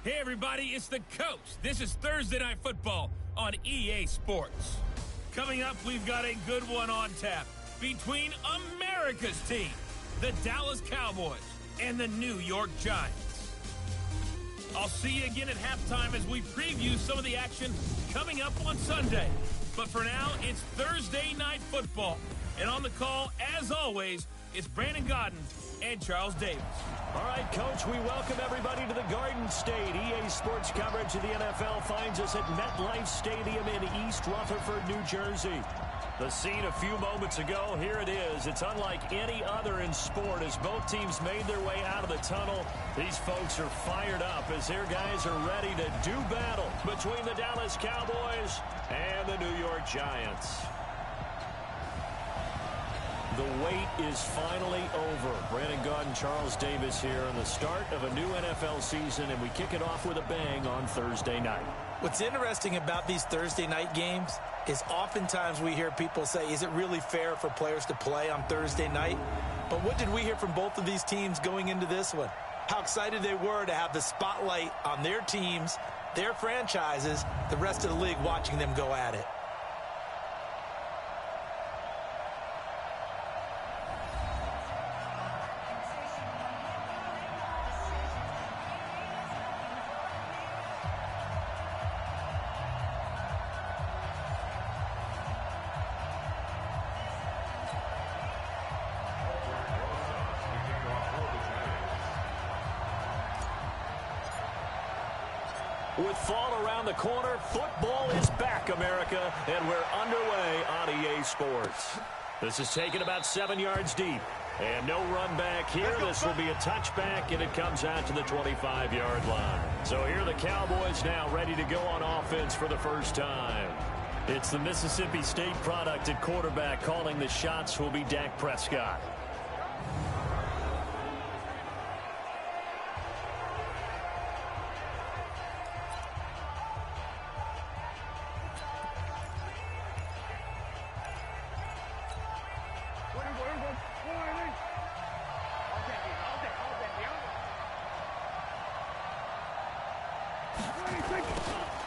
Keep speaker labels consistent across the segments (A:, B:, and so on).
A: Hey everybody, it's the Coach. This is Thursday Night Football on EA Sports. Coming up, we've got a good one on tap between America's team, the Dallas Cowboys, and the New York Giants. I'll see you again at halftime as we preview some of the action coming up on Sunday. But for now, it's Thursday Night Football. And on the call, as always, it's Brandon Godden and Charles Davis.
B: All right, Coach, we welcome everybody to the Garden State. EA Sports coverage of the NFL finds us at MetLife Stadium in East Rutherford, New Jersey. The scene a few moments ago, here it is. It's unlike any other in sport as both teams made their way out of the tunnel. These folks are fired up as their guys are ready to do battle between the Dallas Cowboys and the New York Giants. The wait is finally over. Brandon Godden, Charles Davis here on the start of a new NFL season, and we kick it off with a bang on Thursday night.
C: What's interesting about these Thursday night games is oftentimes we hear people say, is it really fair for players to play on Thursday night? But what did we hear from both of these teams going into this one? How excited they were to have the spotlight on their teams, their franchises, the rest of the league watching them go at it.
B: With fall around the corner, football is back, America, and we're underway on EA Sports. This is taken about 7 yards deep, and no run back here. This will be a touchback, and it comes out to the 25-yard line. So here are the Cowboys now ready to go on offense for the first time. It's the Mississippi State product at quarterback. Calling the shots will be Dak Prescott.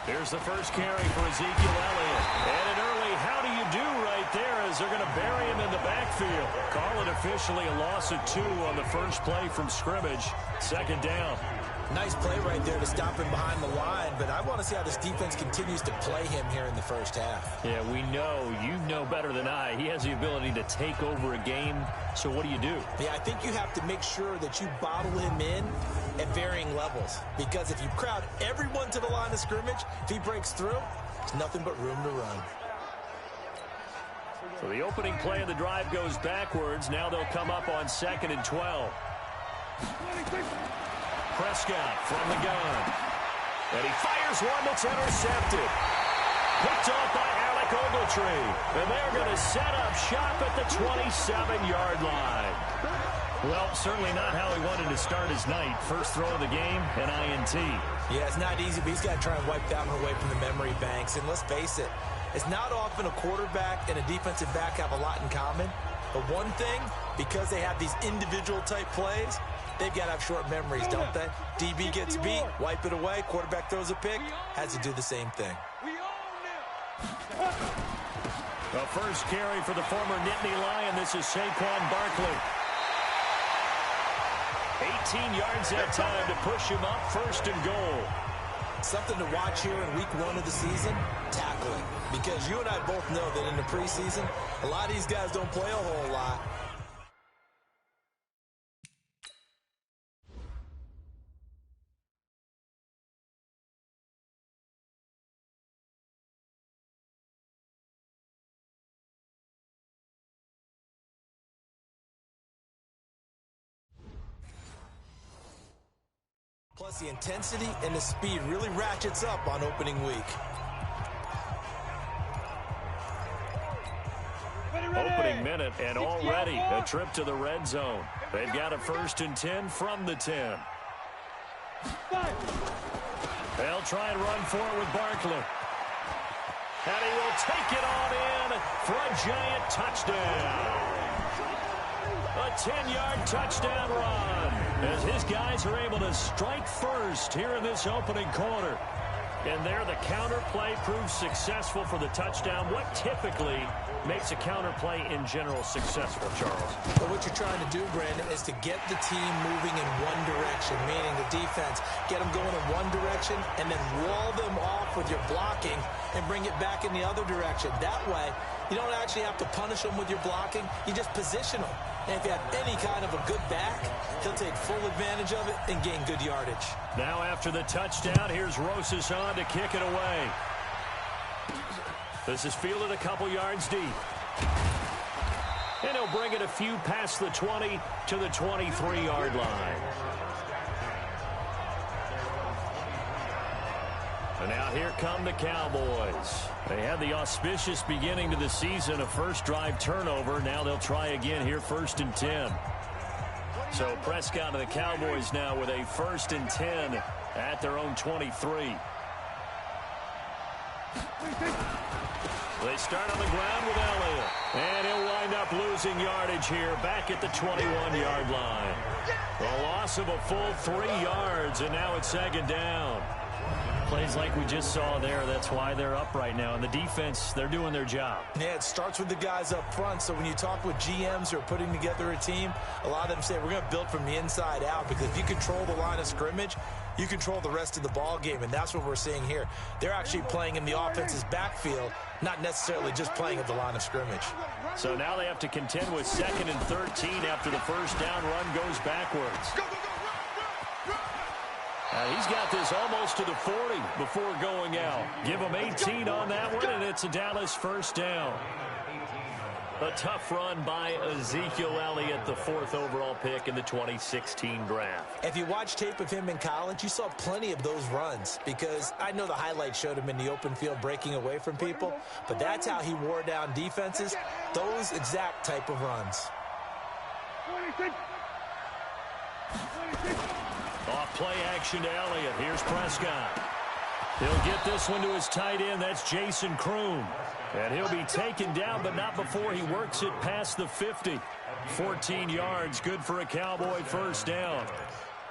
B: Here's the first carry for Ezekiel Elliott. And an early how do you do right there as they're going to bury him in the backfield. Call it officially a loss of 2 on the first play from scrimmage. Second down.
C: Nice play right there to stop him behind the line, but I want to see how this defense continues to play him here in the first half.
B: Yeah, we know. You know better than I. He has the ability to take over a game, so what do you do?
C: Yeah, I think you have to make sure that you bottle him in at varying levels, because if you crowd everyone to the line of scrimmage, if he breaks through, there's nothing but room to run.
B: So the opening play of the drive goes backwards. Now they'll come up on 2nd and 12. Prescott from the gun. And he fires one that's intercepted. Picked off by Alec Ogletree. And they're going to set up shop at the 27-yard line. Well, certainly not how he wanted to start his night. First throw of the game, an INT.
C: Yeah, it's not easy, but he's got to try and wipe that one away from the memory banks. And let's face it, it's not often a quarterback and a defensive back have a lot in common. But one thing, because they have these individual type plays, they've got to have short memories, don't they? DB gets beat, wipe it away, quarterback throws a pick, has to do the same thing.
B: The first carry for the former Nittany Lion. This is Saquon Barkley. 18 yards that time to push him up, 1st and goal.
C: Something to watch here in week 1 of the season, tackling. Because you and I both know that in the preseason, a lot of these guys don't play a whole lot. Plus, the intensity and the speed really ratchets up on opening week.
B: Opening minute, and already a trip to the red zone. They've got a 1st and 10 from the 10. They'll try and run for it with Barkley. And he will take it on in for a giant touchdown. A 10-yard touchdown run. as his guys are able to strike first here in this opening quarter. And there the counter play proves successful for the touchdown. What typically makes a counter play in general successful, Charles?
C: But what you're trying to do, Brandon, is to get the team moving in one direction, meaning the defense, get them going in one direction and then wall them off with your blocking and bring it back in the other direction. That way, you don't actually have to punish them with your blocking. You just position them. And if you have any kind of a good back, he'll take full advantage of it and gain good yardage.
B: Now after the touchdown, here's Rosas on to kick it away. This is fielded a couple yards deep. And he'll bring it a few past the 20 to the 23-yard line. And now here come the Cowboys. They had the auspicious beginning to the season, a first drive turnover. Now they'll try again here, 1st and 10. So Prescott and the Cowboys now with a 1st and 10 at their own 23. They start on the ground with Elliott. And he'll wind up losing yardage here back at the 21-yard line. A loss of a full 3 yards, and now it's 2nd down. Plays like we just saw there. That's why they're up right now. And the defense, they're doing their job.
C: Yeah, it starts with the guys up front. So when you talk with GMs who are putting together a team, a lot of them say we're going to build from the inside out, because if you control the line of scrimmage, you control the rest of the ball game, and that's what we're seeing here. They're actually playing in the offense's backfield, not necessarily just playing at the line of scrimmage.
B: So now they have to contend with 2nd and 13 after the first down run goes backwards. He's got this almost to the 40 before going out. Give him 18 on that one, and it's a Dallas 1st down. A tough run by Ezekiel Elliott, the 4th overall pick in the 2016 draft.
C: If you watch tape of him in college, you saw plenty of those runs, because I know the highlights showed him in the open field breaking away from people, but that's how he wore down defenses, those exact type of runs.
B: Off play action to Elliott. Here's Prescott. He'll get this one to his tight end. That's Jason Kroom. And he'll be taken down, but not before he works it past the 50. 14 yards, good for a Cowboy 1st down.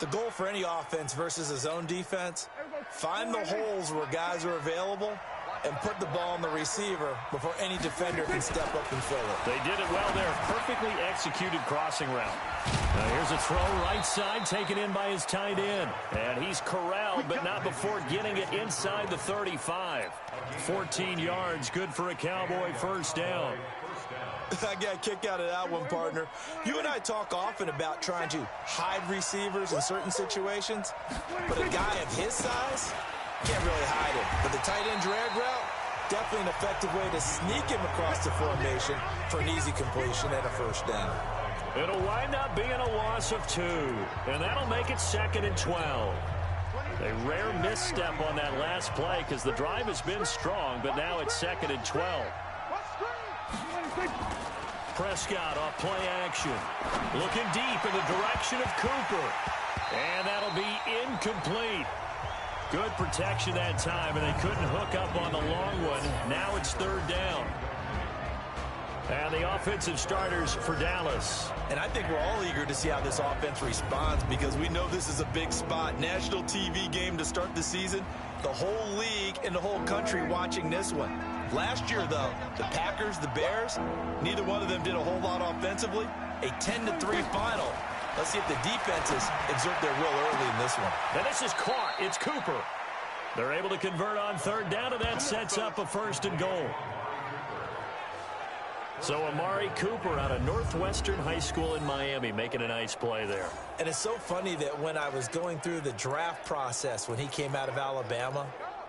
C: The goal for any offense versus his own defense, find the holes where guys are available and put the ball on the receiver before any defender can step up and fill it.
B: They did it well there. Perfectly executed crossing route. Now here's a throw right side, taken in by his tight end. And he's corralled, but not before getting it inside the 35. 14 yards, good for a Cowboy 1st down.
C: I got a kick out of that one, partner. You and I talk often about trying to hide receivers in certain situations, but a guy of his size can't really hide him. But the tight end drag route, definitely an effective way to sneak him across the formation for an easy completion and a 1st down.
B: It'll wind up being a loss of 2, and that'll make it 2nd and 12. A rare misstep on that last play, because the drive has been strong, but now it's 2nd and 12. Prescott off play action. Looking deep in the direction of Cooper. And that'll be incomplete. Good protection that time, and they couldn't hook up on the long one. Now it's 3rd down. And the offensive starters for Dallas.
C: And I think we're all eager to see how this offense responds, because we know this is a big spot. National TV game to start the season. The whole league and the whole country watching this one. Last year, though, the Packers, the Bears, neither one of them did a whole lot offensively. A 10-3 final. Let's see if the defenses exert their will early in this one.
B: And this is caught. It's Cooper. They're able to convert on 3rd down, and that sets up a 1st and goal. So Amari Cooper out of Northwestern High School in Miami making a nice play there.
C: And it's so funny that when I was going through the draft process when he came out of Alabama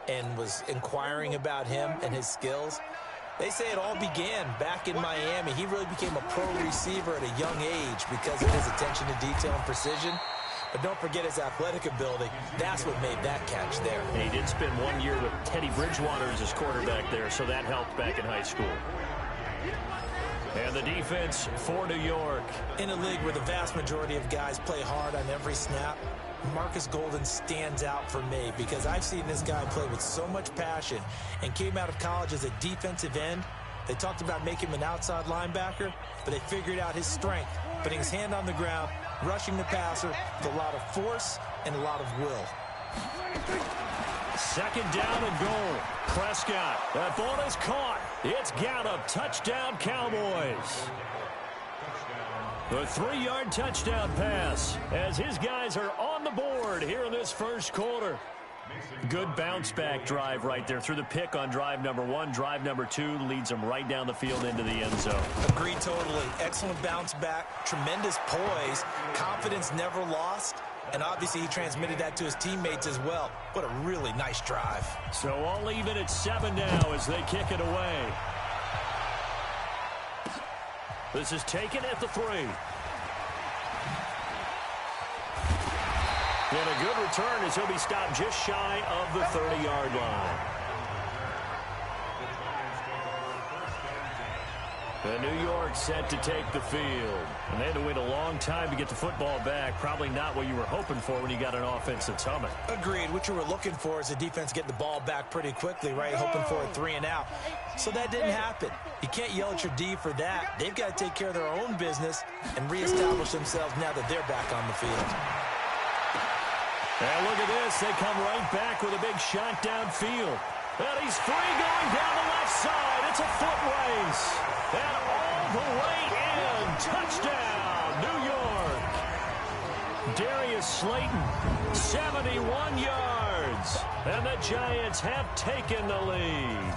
C: and was inquiring about him and his skills, they say it all began back in Miami. He really became a pro receiver at a young age because of his attention to detail and precision. But don't forget his athletic ability. That's what made that catch there.
B: And he did spend 1 year with Teddy Bridgewater as his quarterback there, so that helped back in high school. And the defense for New York.
C: In a league where the vast majority of guys play hard on every snap, Marcus Golden stands out for me because I've seen this guy play with so much passion and came out of college as a defensive end They talked about making him an outside linebacker, but they figured out his strength, putting his hand on the ground, rushing the passer with a lot of force and a lot of will.
B: Second down and goal. Prescott. That ball is caught. It's Gallup. Touchdown, Cowboys. The 3-yard touchdown pass as his guys are on the board here in this first quarter. Good bounce-back drive right there through the pick on drive number 1. Drive number 2 leads them right down the field into the end zone.
C: Agreed totally. Excellent bounce back, tremendous poise, confidence never lost, and obviously he transmitted that to his teammates as well. What a really nice drive.
B: So all even at 7 now as they kick it away. This is taken at the 3. And a good return as he'll be stopped just shy of the 30-yard line. The New York set to take the field. And they had to wait a long time to get the football back. Probably not what you were hoping for when you got an offense that's humming.
C: Agreed. What you were looking for is the defense getting the ball back pretty quickly, right? Hoping for a 3 and out. So that didn't happen. You can't yell at your D for that. They've got to take care of their own business and reestablish themselves now that they're back on the field.
B: And look at this. They come right back with a big shot downfield. And he's free going down the left side. It's a foot race. And all the way in. Touchdown, New York. Darius Slayton, 71 yards. And the Giants have taken the lead.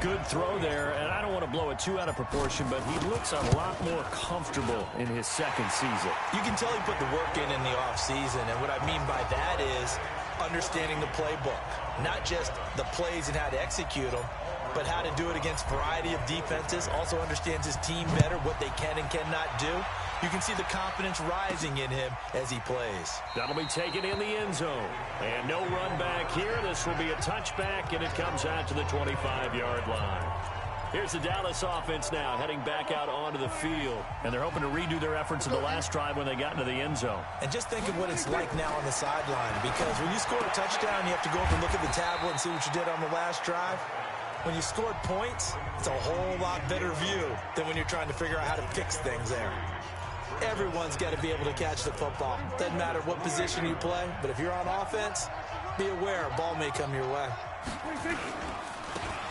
B: Good throw there, and I don't want to blow it too out of proportion, but he looks a lot more comfortable in his second season.
C: You can tell he put the work in the offseason, and what I mean by that is understanding the playbook. Not just the plays and how to execute them, but how to do it against a variety of defenses. Also understands his team better, what they can and cannot do. You can see the confidence rising in him as he plays.
B: That'll be taken in the end zone. And no run back here. This will be a touchback, and it comes out to the 25-yard line. Here's the Dallas offense now heading back out onto the field. And they're hoping to redo their efforts of the last drive when they got into the end zone.
C: And just think of what it's like now on the sideline, because when you score a touchdown, you have to go up and look at the tablet and see what you did on the last drive. When you scored points, it's a whole lot better view than when you're trying to figure out how to fix things there. Everyone's got to be able to catch the football. Doesn't matter what position you play, but if you're on offense, be aware a ball may come your way.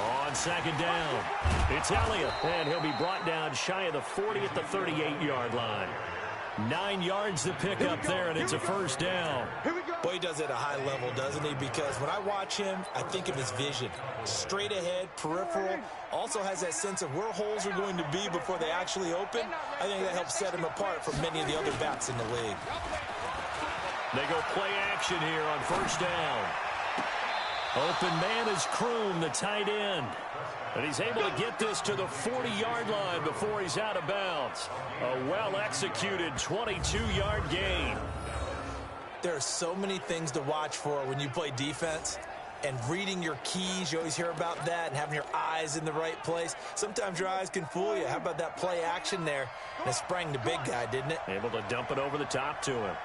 B: On second down, it's Elliott, and he'll be brought down shy of the 40 at the 38-yard line. 9 yards to pick up there, and it's a first down.
C: Boy, he does it at a high level, doesn't he? Because when I watch him, I think of his vision. Straight ahead, peripheral, also has that sense of where holes are going to be before they actually open. I think that helps set him apart from many of the other backs in the league.
B: They go play action here on first down. Open man is Kroom, the tight end. And he's able to get this to the 40-yard line before he's out of bounds. A well-executed 22-yard gain.
C: There are so many things to watch for when you play defense. And reading your keys, you always hear about that, and having your eyes in the right place. Sometimes your eyes can fool you. How about that play action there? And it sprang the big guy, didn't it?
B: Able to dump it over the top to him.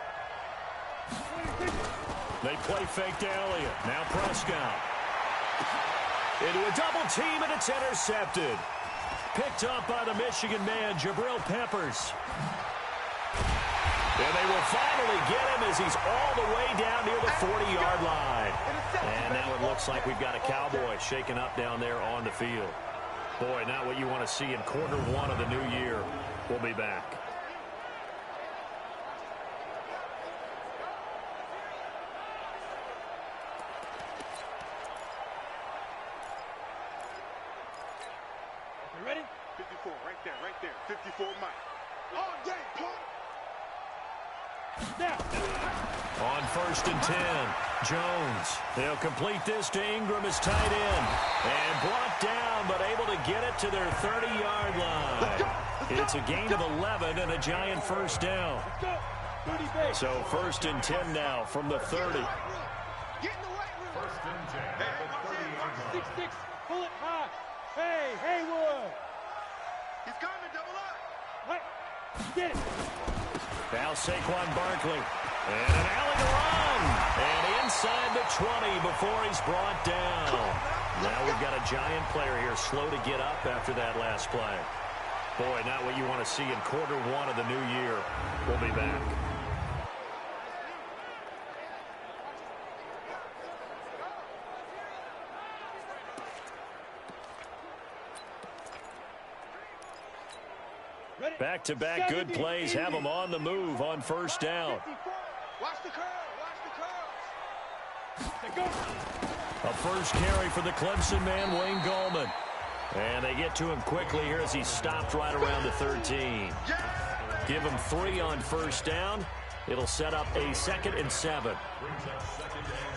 B: They play fake to Elliott. Now Prescott. Into a double team, and it's intercepted. Picked up by the Michigan man, Jabril Peppers. And they will finally get him as he's all the way down near the 40-yard line. And now it looks like we've got a Cowboy shaking up down there on the field. Boy, not what you want to see in quarter one of the new year. We'll be back.
D: Ready? 54, right there. 54 Mike. All day, Clark. Now.
B: On first and 10, Jones. They'll complete this to Ingram as tight end. And brought down, but able to get it to their 30-yard line. It's a gain of 11 and a Giant first down. So first and 10 now from the 30.
D: Get in the right room. First and 10. 6-6, pull it high. Hey, Haywood. He's coming, double up. Right. Get it.
B: Now Saquon Barkley. And an alley to run. And inside the 20 before he's brought down. Now we've got a Giant player here slow to get up after that last play. Boy, not what you want to see in quarter one of the new year. We'll be back. Back-to-back good plays have them on the move on first down.
D: Watch the curl. Watch the curl.
B: A first carry for the Clemson man, Wayne Gallman. And they get to him quickly here as he's stopped right around the 13. Give him 3 on first down. It'll set up a 2nd and 7.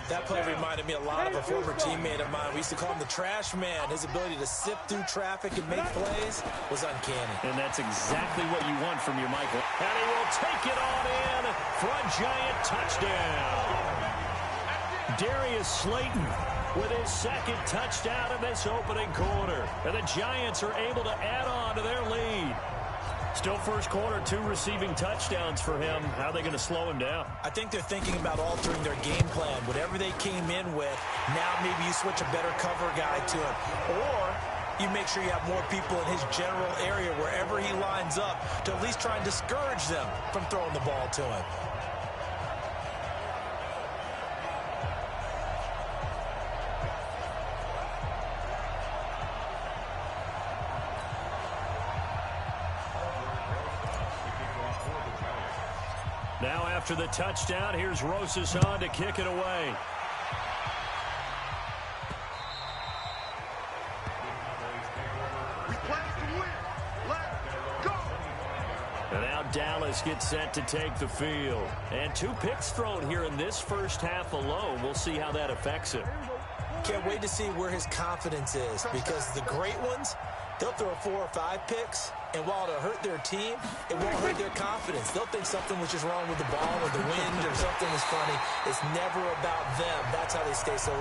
C: That play reminded me a lot of a former teammate of mine. We used to call him the trash man. His ability to sift through traffic and make plays was uncanny.
B: And that's exactly what you want from your Michael. And he will take it on in for a Giant touchdown. Darius Slayton with his 2nd touchdown in this opening quarter. And the Giants are able to add on to their lead. Still first quarter, 2 receiving touchdowns for him. How are they going to slow him down?
C: I think they're thinking about altering their game plan. Whatever they came in with, now maybe you switch a better cover guy to him. Or you make sure you have more people in his general area wherever he lines up to at least try and discourage them from throwing the ball to him.
B: Now after the touchdown, here's Rosas on to kick it away.
D: We play to win. Let's go.
B: And now Dallas gets set to take the field. And 2 picks thrown here in this first half alone. We'll see how that affects him.
C: Can't wait to see where his confidence is, because the great ones, they'll throw 4 or 5 picks, and while it'll hurt their team, it won't hurt their confidence. They'll think something was just wrong with the ball or the wind or something is funny. It's never about them. That's how they stay so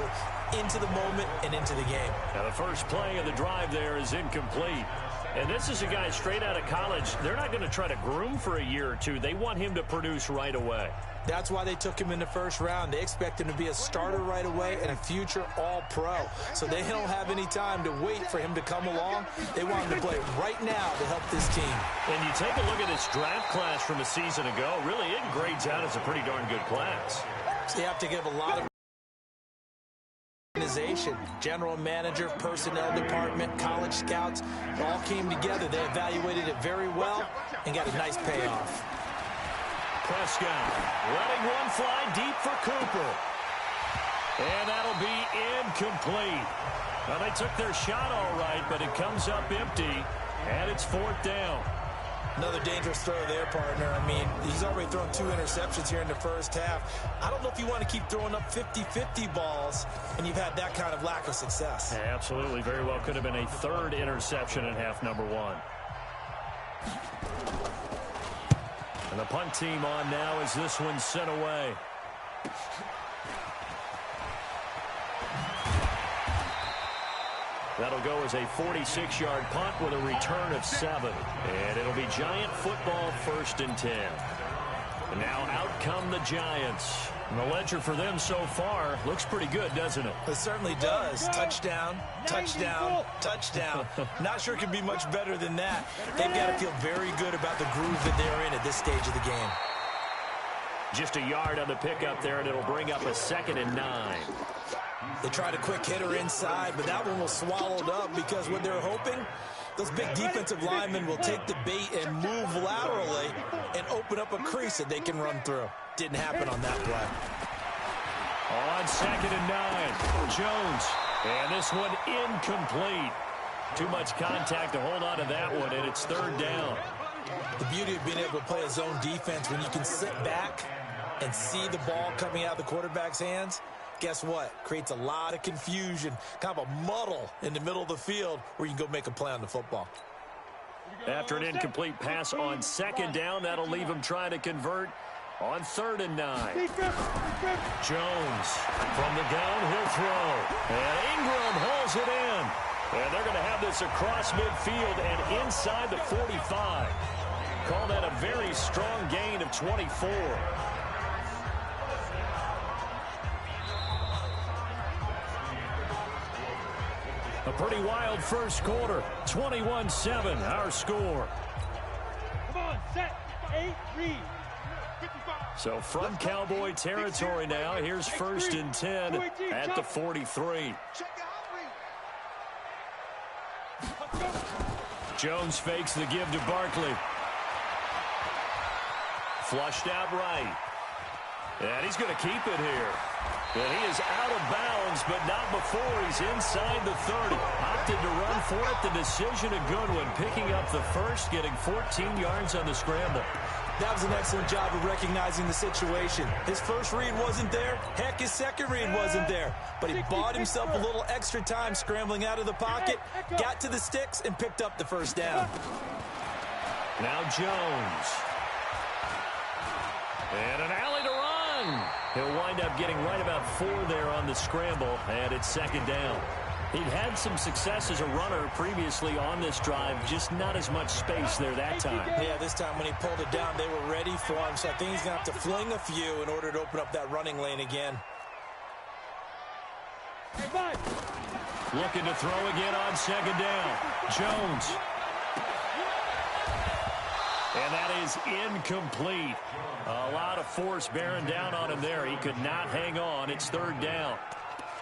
C: into the moment and into the game.
B: Now the first play of the drive there is incomplete. And this is a guy straight out of college. They're not going to try to groom for a year or 2. They want him to produce right away.
C: That's why they took him in the first round. They expect him to be a starter right away and a future all-pro. So they don't have any time to wait for him to come along. They want him to play right now to help this team.
B: And you take a look at this draft class from a season ago. Really, it grades out as a pretty darn good class.
C: So you have to give a lot of organization, general manager, personnel department, college scouts, it all came together. They evaluated it very well and got a nice payoff.
B: Prescott letting one fly deep for Cooper. And that'll be incomplete. Well, they took their shot all right, but it comes up empty, and it's 4th down.
C: Another dangerous throw there, partner. I mean, he's already thrown 2 interceptions here in the first half. I don't know if you want to keep throwing up 50-50 balls when you've had that kind of lack of success.
B: Yeah, absolutely. Very well could have been a 3rd interception in half number 1. And the punt team on now as this one's sent away. That'll go as a 46-yard punt with a return of 7. And it'll be Giant football 1st and 10. And now out come the Giants. And the ledger for them so far looks pretty good, doesn't it?
C: It certainly does. Touchdown, touchdown, touchdown. Not sure it can be much better than that. They've got to feel very good about the groove that they're in at this stage of the game.
B: Just a yard on the pickup there, and it'll bring up a 2nd and 9.
C: They tried a quick hitter inside, but that one was swallowed up because what they're hoping, those big defensive linemen will take the bait and move laterally and open up a crease that they can run through. Didn't happen on that play.
B: On 2nd and 9, Jones. And this one incomplete. Too much contact to hold on to that one, and it's 3rd down.
C: The beauty of being able to play a zone defense when you can sit back and see the ball coming out of the quarterback's hands, guess what? Creates a lot of confusion, kind of a muddle in the middle of the field where you can go make a play on the football.
B: After an incomplete pass on 2nd down, that'll leave him trying to convert on 3rd and 9. Jones from the gun, he'll throw. And Ingram hauls it in. And they're going to have this across midfield and inside the 45. Call that a very strong gain of 24. A pretty wild first quarter. 21-7, our score.
D: Come on, set, 8, read.
B: So from Cowboy territory now, here's 1st and 10 at the 43. Jones fakes the give to Barkley. Flushed out right. And he's going to keep it here. And he is out of bounds, but not before he's inside the 30. Opted to run for it. The decision a good one. Picking up the first, getting 14 yards on the scramble.
C: That was an excellent job of recognizing the situation. His first read wasn't there. Heck, his second read wasn't there. But he bought himself a little extra time scrambling out of the pocket, got to the sticks, and picked up the first down.
B: Now Jones. And an alley to run. He'll wind up getting right about 4 there on the scramble, and it's 2nd down. He'd had some success as a runner previously on this drive, just not as much space there that time.
C: Yeah, this time when he pulled it down, they were ready for him, so I think he's going to have to fling a few in order to open up that running lane again.
B: Looking to throw again on 2nd down. Jones. And that is incomplete. A lot of force bearing down on him there. He could not hang on. It's 3rd down.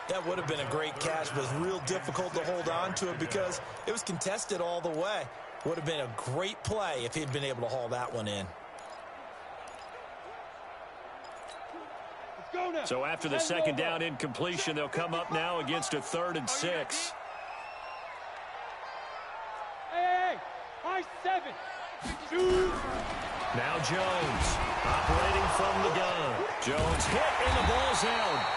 C: That would have been a great catch, but it was real difficult to hold on to it because it was contested all the way. Would have been a great play if he'd been able to haul that one in.
B: So after the 2nd down incompletion, they'll come up now against a 3rd and 6.
D: Hey, high 7.
B: Now Jones operating from the gun. Jones hit and the ball's out.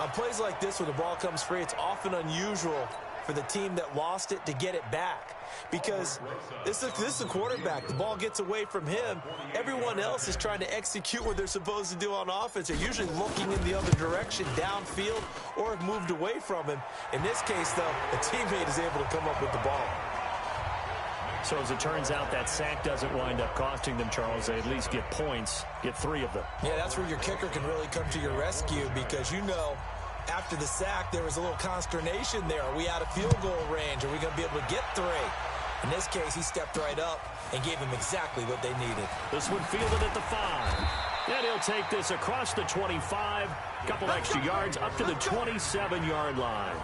C: On plays like this where the ball comes free, it's often unusual for the team that lost it to get it back. Because this is a quarterback. The ball gets away from him. Everyone else is trying to execute what they're supposed to do on offense. They're usually looking in the other direction, downfield, or have moved away from him. In this case, though, a teammate is able to come up with the ball.
B: So as it turns out, that sack doesn't wind up costing them, Charles. They at least get points, get 3 of them.
C: Yeah, that's where your kicker can really come to your rescue because you know after the sack there was a little consternation there. Are we out of field goal range? Are we going to be able to get 3? In this case, he stepped right up and gave them exactly what they needed.
B: This one fielded at the 5. And he'll take this across the 25. Couple extra yards up to the 27-yard line.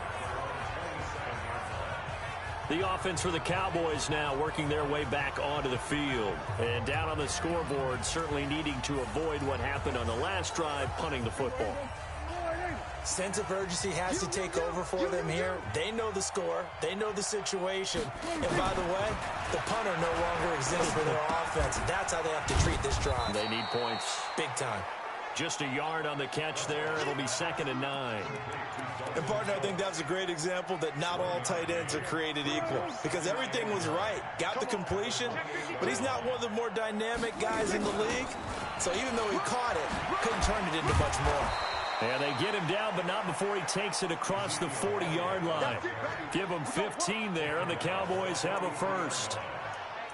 B: The offense for the Cowboys now working their way back onto the field. And down on the scoreboard, certainly needing to avoid what happened on the last drive, punting the football.
C: Sense of urgency has to take over for them here. They know the score. They know the situation. And by the way, the punter no longer exists for their offense. That's how they have to treat this drive.
B: They need points.
C: Big time.
B: Just a yard on the catch there. It'll be 2nd and 9.
C: And, partner, I think that's a great example that not all tight ends are created equal because everything was right. Got the completion, but he's not one of the more dynamic guys in the league. So even though he caught it, couldn't turn it into much more.
B: And they get him down, but not before he takes it across the 40-yard line. Give him 15 there, and the Cowboys have a first.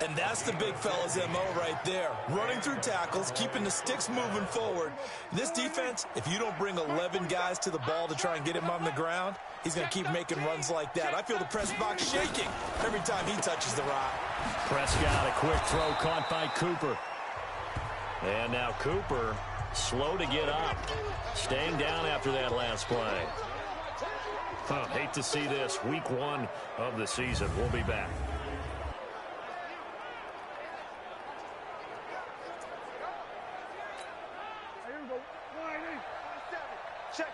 C: And that's the big fella's MO right there. Running through tackles, keeping the sticks moving forward. This defense, if you don't bring 11 guys to the ball to try and get him on the ground, he's going to keep making runs like that. I feel the press box shaking every time he touches the rock.
B: Prescott, a quick throw caught by Cooper. And now Cooper, slow to get up. Staying down after that last play. Hate to see this. Week 1 of the season. We'll be back.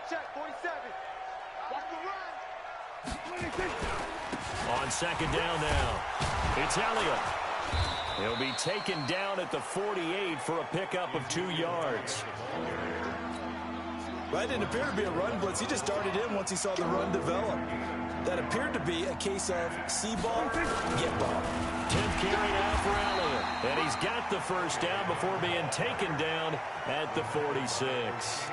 D: Check, 47. Watch the run.
B: On 2nd down now, it's Elliott. He'll be taken down at the 48 for a pickup of 2 yards.
C: That didn't appear to be a run blitz. He just started in once he saw the run develop. That appeared to be a case of see ball, get ball.
B: 10th carry now for Elliott. And he's got the first down before being taken down at the 46.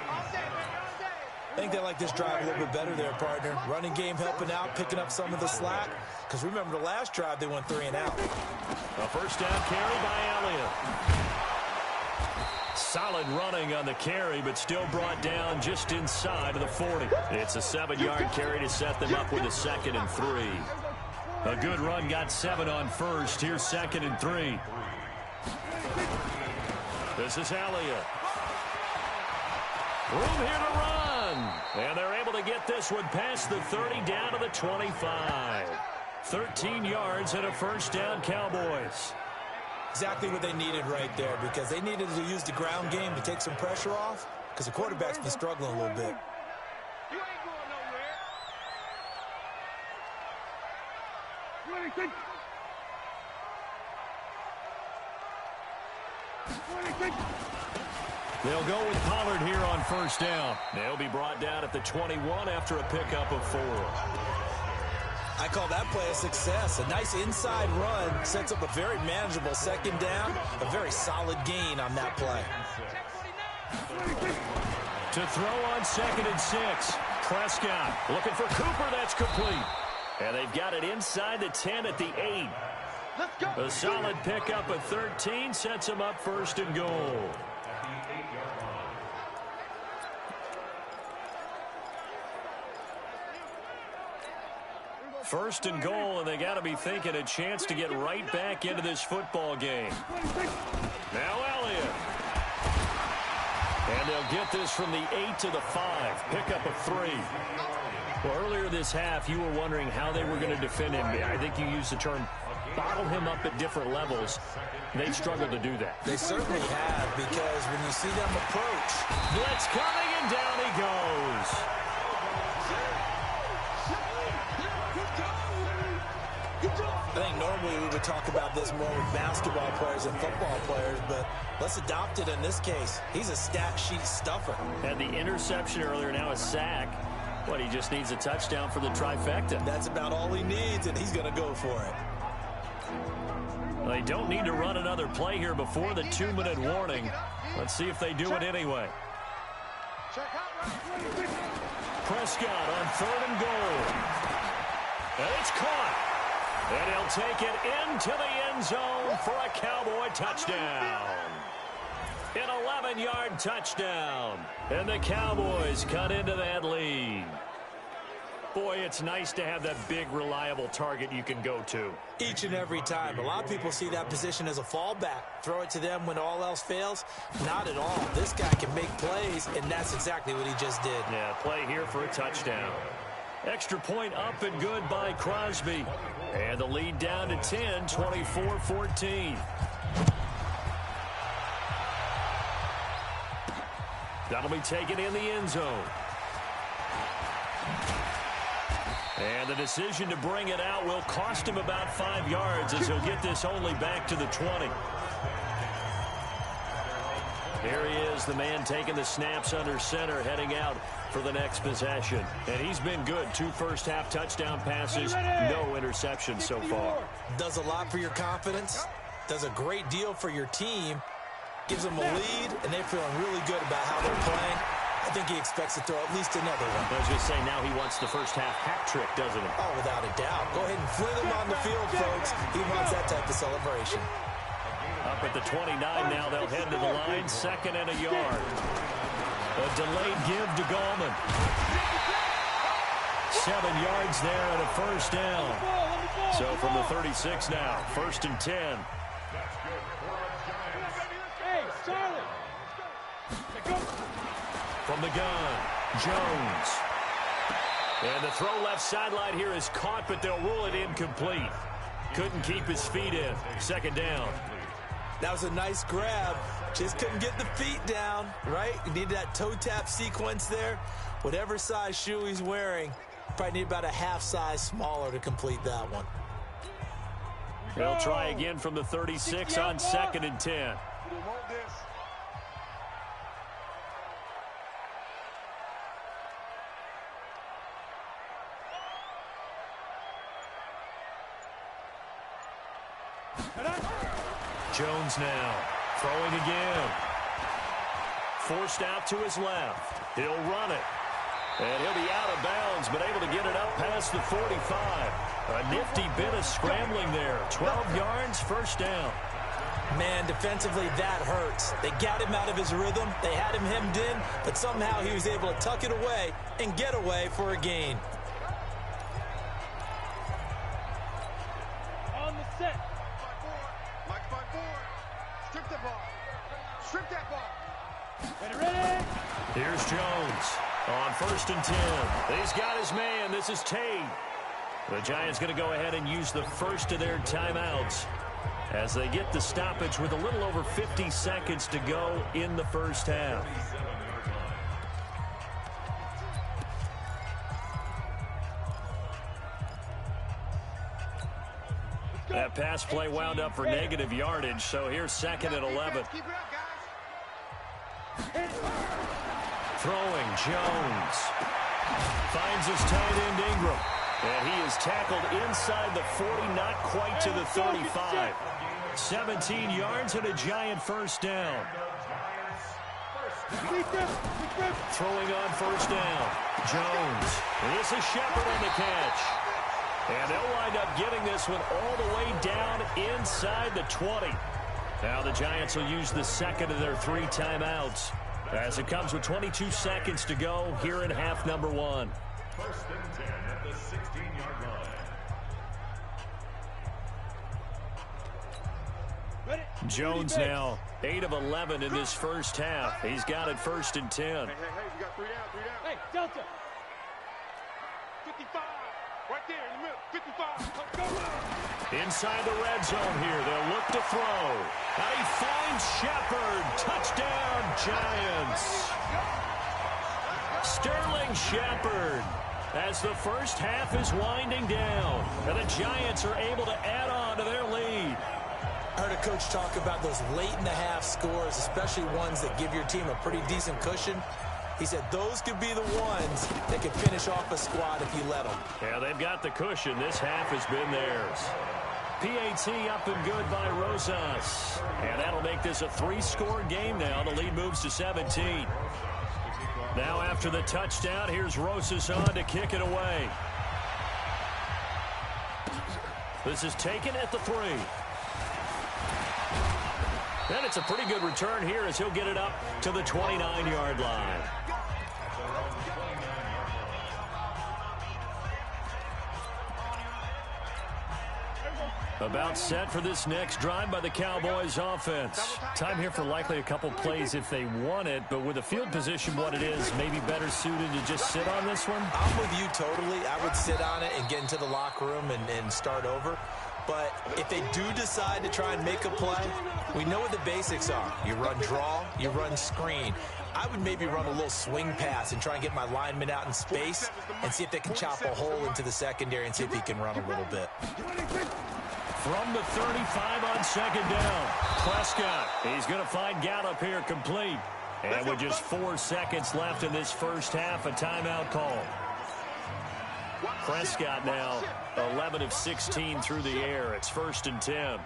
C: I think they like this drive a little bit better there, partner. Running game helping out, picking up some of the slack. Because remember the last drive, they went 3 and out.
B: A first down carry by Elliott. Solid running on the carry, but still brought down just inside of the 40. It's a 7-yard carry to set them up with a 2nd and 3. A good run got 7 on first. Here's 2nd and 3. This is Elliott. Room here to run. And they're able to get this one past the 30 down to the 25. 13 yards and a first down, Cowboys.
C: Exactly what they needed right there, because they needed to use the ground game to take some pressure off, because the quarterback's been struggling a little bit.
D: You ain't going nowhere. 26. 26.
B: They'll go with Pollard here on first down. They'll be brought down at the 21 after a pickup of 4.
C: I call that play a success. A nice inside run sets up a very manageable 2nd down. A very solid gain on that play.
B: To throw on 2nd and 6. Prescott looking for Cooper. That's complete. And they've got it inside the 10 at the 8.
D: Let's go.
B: A solid pickup of 13 sets them up 1st and goal. First and goal, and they got to be thinking a chance to get right back into this football game. Now Elliott. And they'll get this from the 8 to the 5. Pickup of 3. Well, earlier this half, you were wondering how they were going to defend him. I think you used the term bottle him up at different levels. They struggled to do that.
C: They certainly have, because when you see them approach.
B: Blitz coming, and down he goes.
C: I think normally we would talk about this more with basketball players and football players, but let's adopt it in this case. He's a stat sheet stuffer.
B: Had the interception earlier, now a sack. What, he just needs a touchdown for the trifecta.
C: That's about all he needs, and he's going to go for it.
B: They don't need to run another play here before the 2-minute warning. Let's see if they do it anyway. Prescott on 3rd and goal. And it's caught. And he'll take it into the end zone for a Cowboy touchdown. An 11-yard touchdown. And the Cowboys cut into that lead. Boy, it's nice to have that big, reliable target you can go to.
C: Each and every time. A lot of people see that position as a fallback. Throw it to them when all else fails. Not at all. This guy can make plays, and that's exactly what he just did.
B: Yeah, play here for a touchdown. Extra point up and good by Crosby. And the lead down to 10, 24-14. That'll be taken in the end zone. And the decision to bring it out will cost him about 5 yards, as he'll get this only back to the 20. Here he is, the man taking the snaps under center, heading out for the next possession. And he's been good. 2 first-half touchdown passes, no interceptions so far.
C: Does a lot for your confidence. Does a great deal for your team. Gives them a lead, and they're feeling really good about how they're playing. I think he expects to throw at least another one.
B: I was going to say, now he wants the first-half hat trick, doesn't he?
C: Oh, without a doubt. Go ahead and fling him on the field, folks. He wants that type of celebration.
B: Up at the 29 now, they'll head to the line. 2nd and a yard. A delayed give to Gallman. 7 yards there and a first down. So from the 36 now, 1st and 10.
D: Hey, Charlie.
B: From the gun, Jones. And the throw left sideline here is caught, but they'll rule it incomplete. Couldn't keep his feet in. 2nd down.
C: That was a nice grab. Just couldn't get the feet down, right? You need that toe tap sequence there. Whatever size shoe he's wearing, probably need about a half size smaller to complete that one.
B: They'll try again from the 36 on 2nd and 10. Jones now throwing again. Forced out to his left. He'll run it. And he'll be out of bounds, but able to get it up past the 45. A nifty bit of scrambling there. 12 yards, first down.
C: Man, defensively, that hurts. They got him out of his rhythm. They had him hemmed in, but somehow he was able to tuck it away and get away for a gain.
D: On the set. Like 5-4. Strip the ball. Strip that ball. Ready?
B: Here's Jones on 1st and 10. He's got his man. This is Tate. The Giants going to go ahead and use the first of their timeouts as they get the stoppage with a little over 50 seconds to go in the first half. That pass play wound up for negative yardage, so here's 2nd and 11. Throwing, Jones. Finds his tight end, Ingram. And he is tackled inside the 40, not quite to the 35. 17 yards and a Giant first down. Throwing on first down. Jones. This is Shepard on the catch. And they'll wind up getting this one all the way down inside the 20. Now the Giants will use the second of their 3 timeouts as it comes with 22 seconds to go here in half number 1.
E: 1st and 10 at the 16-yard line.
B: Jones now 8 of 11 in this first half. He's got it 1st and 10.
D: Hey, you got 3 down. Hey, Delta. 55. Right there in the middle. 55. Go.
B: Inside the red zone here. They'll look to throw. And he finds Shepard. Touchdown, Giants. Sterling Shepard. As the first half is winding down, and the Giants are able to add on to their lead.
C: I heard a coach talk about those late-in-the-half scores, especially ones that give your team a pretty decent cushion. He said those could be the ones that could finish off a squad if you let them.
B: Yeah, they've got the cushion. This half has been theirs. PAT up and good by Rosas. And that'll make this a 3-score game now. The lead moves to 17. Now after the touchdown, here's Rosas on to kick it away. This is taken at the 3. And it's a pretty good return here as he'll get it up to the 29-yard line. About set for this next drive by the Cowboys offense. Time here for likely a couple plays if they want it, but with the field position what it is, maybe better suited to just sit on this one?
C: I'm with you totally. I would sit on it and get into the locker room and start over. But if they do decide to try and make a play, we know what the basics are. You run draw, you run screen. I would maybe run a little swing pass and try and get my lineman out in space and see if they can chop a hole into the secondary and see if he can run a little bit.
B: From the 35 on 2nd down, Prescott. He's going to find Gallup here complete. And with just 4 seconds left in this first half, a timeout call. Prescott now 11 of 16 through the air. It's 1st and 10.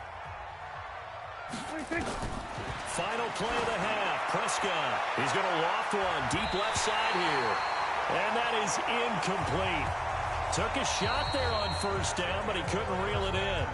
B: Final play of the half. Prescott. He's going to loft one deep left side here. And that is incomplete. Took a shot there on 1st down, but he couldn't reel it in.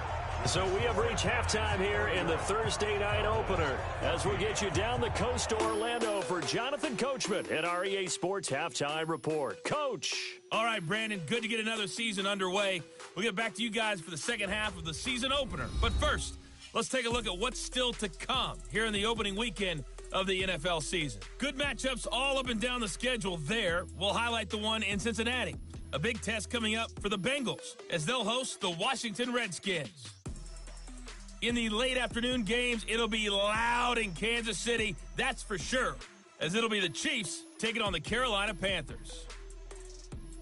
B: So we have reached halftime here in the Thursday night opener as we get you down the coast to Orlando for Jonathan Coachman at our EA Sports Halftime Report. Coach.
A: All right, Brandon, good to get another season underway. We'll get back to you guys for the second half of the season opener. But first, let's take a look at what's still to come here in the opening weekend of the NFL season. Good matchups all up and down the schedule there. We'll highlight the one in Cincinnati. A big test coming up for the Bengals as they'll host the Washington Redskins. In the late afternoon games, it'll be loud in Kansas City, that's for sure, as it'll be the Chiefs taking on the Carolina Panthers.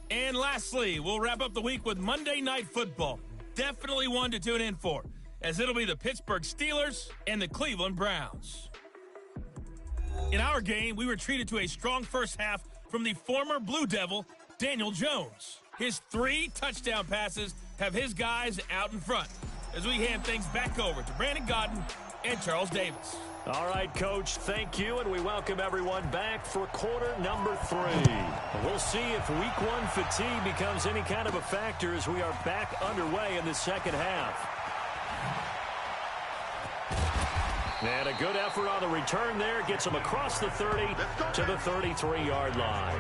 A: And lastly, we'll wrap up the week with Monday Night Football. Definitely one to tune in for, as it'll be the Pittsburgh Steelers and the Cleveland Browns. In our game, we were treated to a strong first half from the former Blue Devil, Daniel Jones. His 3 touchdown passes have his guys out in front, as we hand things back over to Brandon Godden and Charles Davis.
B: All right, Coach, thank you, and we welcome everyone back for quarter number 3. We'll see if week 1 fatigue becomes any kind of a factor as we are back underway in the second half. And a good effort on the return there. Gets him across the 30 to the 33-yard line.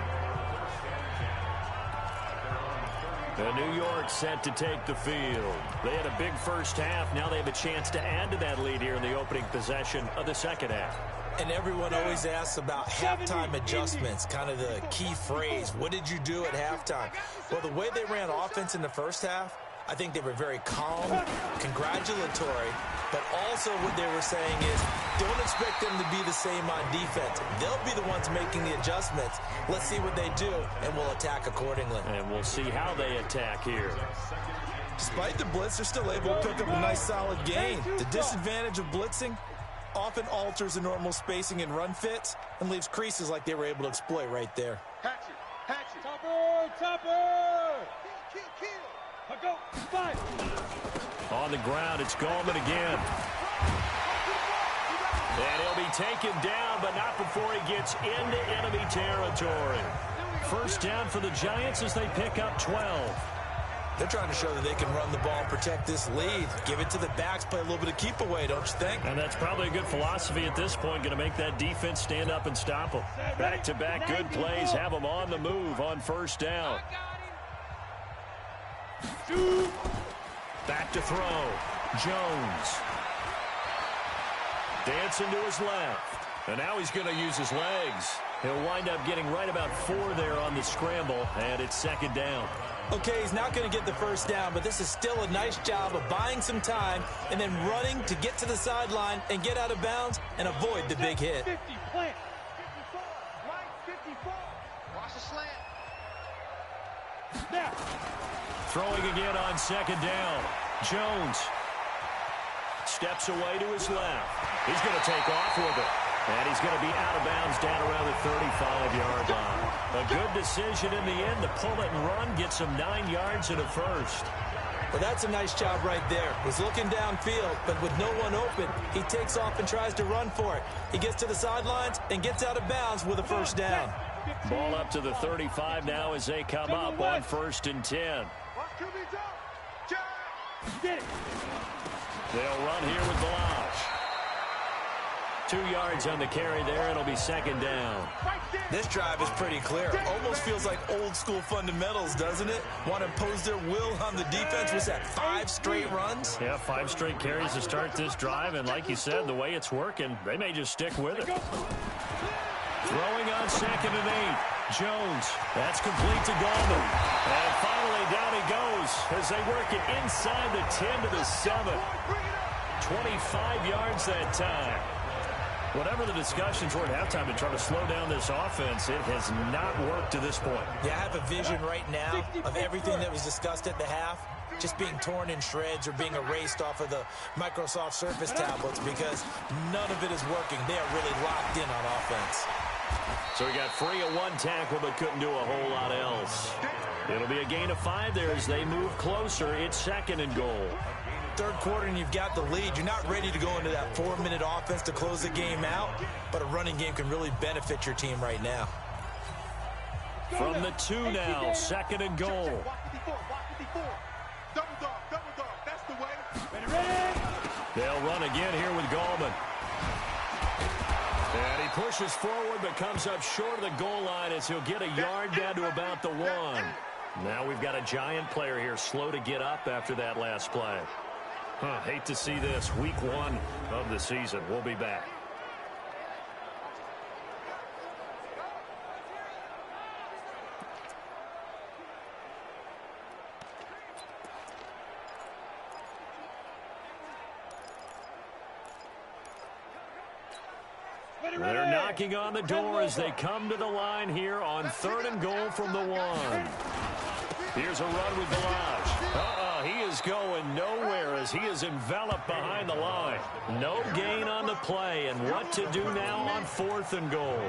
B: The New York set to take the field. They had a big first half. Now they have a chance to add to that lead here in the opening possession of the second half.
C: And everyone always asks about halftime adjustments, kind of the key phrase. What did you do at halftime? Well, the way they ran offense in the first half, I think they were very calm, congratulatory, but also what they were saying is don't expect them to be the same on defense. They'll be the ones making the adjustments. Let's see what they do, and we'll attack accordingly.
B: And we'll see how they attack here.
C: Despite the blitz, they're still able to pick up a nice solid gain. The disadvantage of blitzing often alters the normal spacing and run fits and leaves creases like they were able to exploit right there.
D: Hatchet, hatchet. Topper, topper. Kill. Go, fight.
B: On the ground, it's Gallman again. And he'll be taken down, but not before he gets into enemy territory. First down for the Giants as they pick up 12.
C: They're trying to show that they can run the ball and protect this lead. Give it to the backs, play a little bit of keep away, don't you think?
B: And that's probably a good philosophy at this point, going to make that defense stand up and stop them. Back-to-back good plays, have them on the move on first down. Back to throw. Jones. Dancing to his left. And now he's going to use his legs. He'll wind up getting right about 4 there on the scramble, and it's second down.
C: Okay, he's not going to get the first down, but this is still a nice job of buying some time and then running to get to the sideline and get out of bounds and avoid the big hit.
D: 50, plant. 54, right, 54. Watch the slant. Snap.
B: Throwing again on second down. Jones steps away to his left. He's going to take off with it. And he's going to be out of bounds down around the 35-yard line. A good decision in the end to pull it and run, get some 9 yards and a first.
C: Well, that's a nice job right there. He's looking downfield, but with no one open, he takes off and tries to run for it. He gets to the sidelines and gets out of bounds with a first down.
B: Ball up to the 35 now as they come up on 1st and 10. They'll run here with Balazs. 2 yards on the carry there. It'll be second down.
C: This drive is pretty clear. Almost feels like old school fundamentals, doesn't it? Want to impose their will on the defense. Was that 5 straight runs?
B: Yeah, 5 straight carries to start this drive. And like you said, the way it's working, they may just stick with it. Throwing on 2nd and 8. Jones. That's complete to Gallman. And finally down he goes as they work it inside the 10 to the 7. 25 yards that time. Whatever the discussions were at halftime to try to slow down this offense, it has not worked to this point.
C: Yeah, I have a vision right now of everything that was discussed at the half just being torn in shreds or being erased off of the Microsoft Surface tablets because none of it is working. They are really locked in on offense.
B: So he got free of 1 tackle but couldn't do a whole lot else. It'll be a gain of 5 there as they move closer. It's 2nd and goal.
C: Third quarter and you've got the lead. You're not ready to go into that 4-minute offense to close the game out, but a running game can really benefit your team right now.
B: From the 2 now, 2nd and goal.
D: Double dog, that's the way.
B: They'll run again here with Gallman. And he pushes forward but comes up short of the goal line as he'll get a yard down to about the 1. Now we've got a Giant player here slow to get up after that last play. Hate to see this. Week 1 of the season. We'll be back. They're knocking on the door as they come to the line here on 3rd and goal from the 1. Here's a run with Balazs. He is going nowhere as he is enveloped behind the line. No gain on the play, and what to do now on 4th and goal.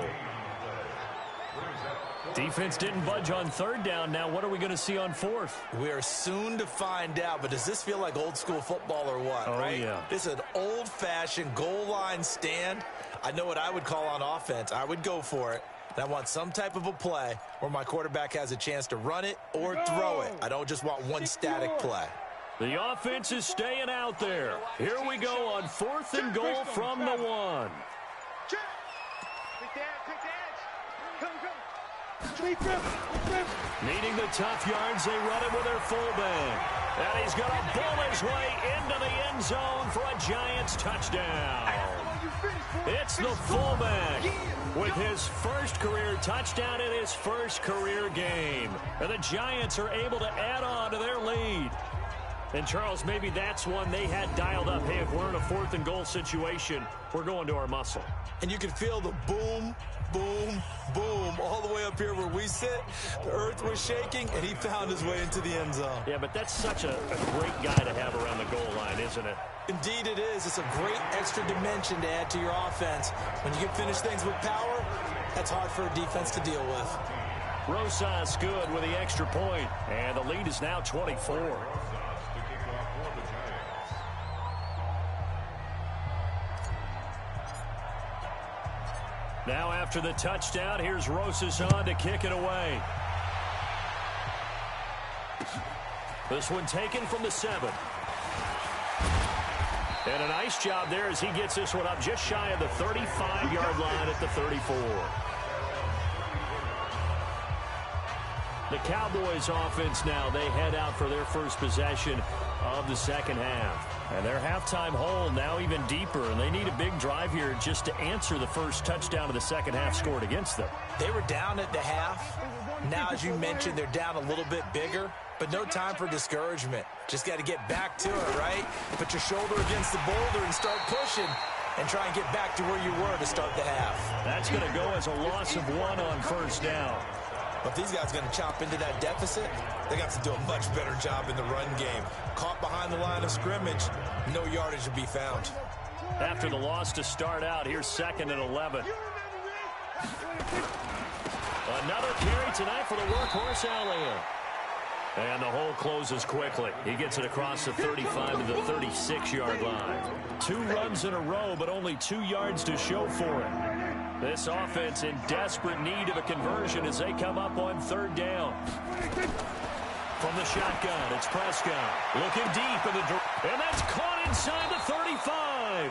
B: Defense didn't budge on 3rd down. Now what are we going to see on 4th?
C: We are soon to find out, but does this feel like old school football or what?
B: Oh,
C: right?
B: Yeah.
C: This is an old-fashioned goal line stand. I know what I would call on offense. I would go for it. And I want some type of a play where my quarterback has a chance to run it or throw it. I don't just want one static play.
B: The offense is staying out there. Here we go on 4th and goal from the 1.
D: Check. Take the edge. Come.
B: Needing the tough yards, they run it with their fullback. And he's going to bull his way into the end zone for a Giants touchdown. It's the fullback with his first career touchdown in his first career game. And the Giants are able to add on to their lead. And, Charles, maybe that's one they had dialed up. Hey, if we're in a 4th and goal situation, we're going to our muscle.
C: And you can feel the boom, boom, boom all the way up here where we sit. The earth was shaking, and he found his way into the end zone.
B: Yeah, but that's such a great guy to have around the goal line, isn't it?
C: Indeed it is. It's a great extra dimension to add to your offense. When you can finish things with power, that's hard for a defense to deal with.
B: Rosas good with the extra point, and the lead is now 24. Now after the touchdown, here's Rosas on to kick it away. This one taken from the 7. And a nice job there as he gets this one up just shy of the 35-yard line at the 34. The Cowboys offense now, they head out for their first possession of the second half. And their halftime hole now even deeper, and they need a big drive here just to answer the first touchdown of the second half scored against them.
C: They were down at the half. Now, as you mentioned, they're down a little bit bigger, but no time for discouragement. Just got to get back to it, right? Put your shoulder against the boulder and start pushing and try and get back to where you were to start the half.
B: That's going to go as a loss of 1 on first down.
C: But if these guys are going to chop into that deficit, they got to do a much better job in the run game. Caught behind the line of scrimmage, no yardage to be found.
B: After the loss to start out, here's 2nd and 11. Another carry tonight for the workhorse Elliott. And the hole closes quickly. He gets it across the 35 to the 36-yard line. 2 runs in a row, but only 2 yards to show for it. This offense in desperate need of a conversion as they come up on 3rd down. From the shotgun, it's Prescott. Looking deep in the and that's caught inside the 35.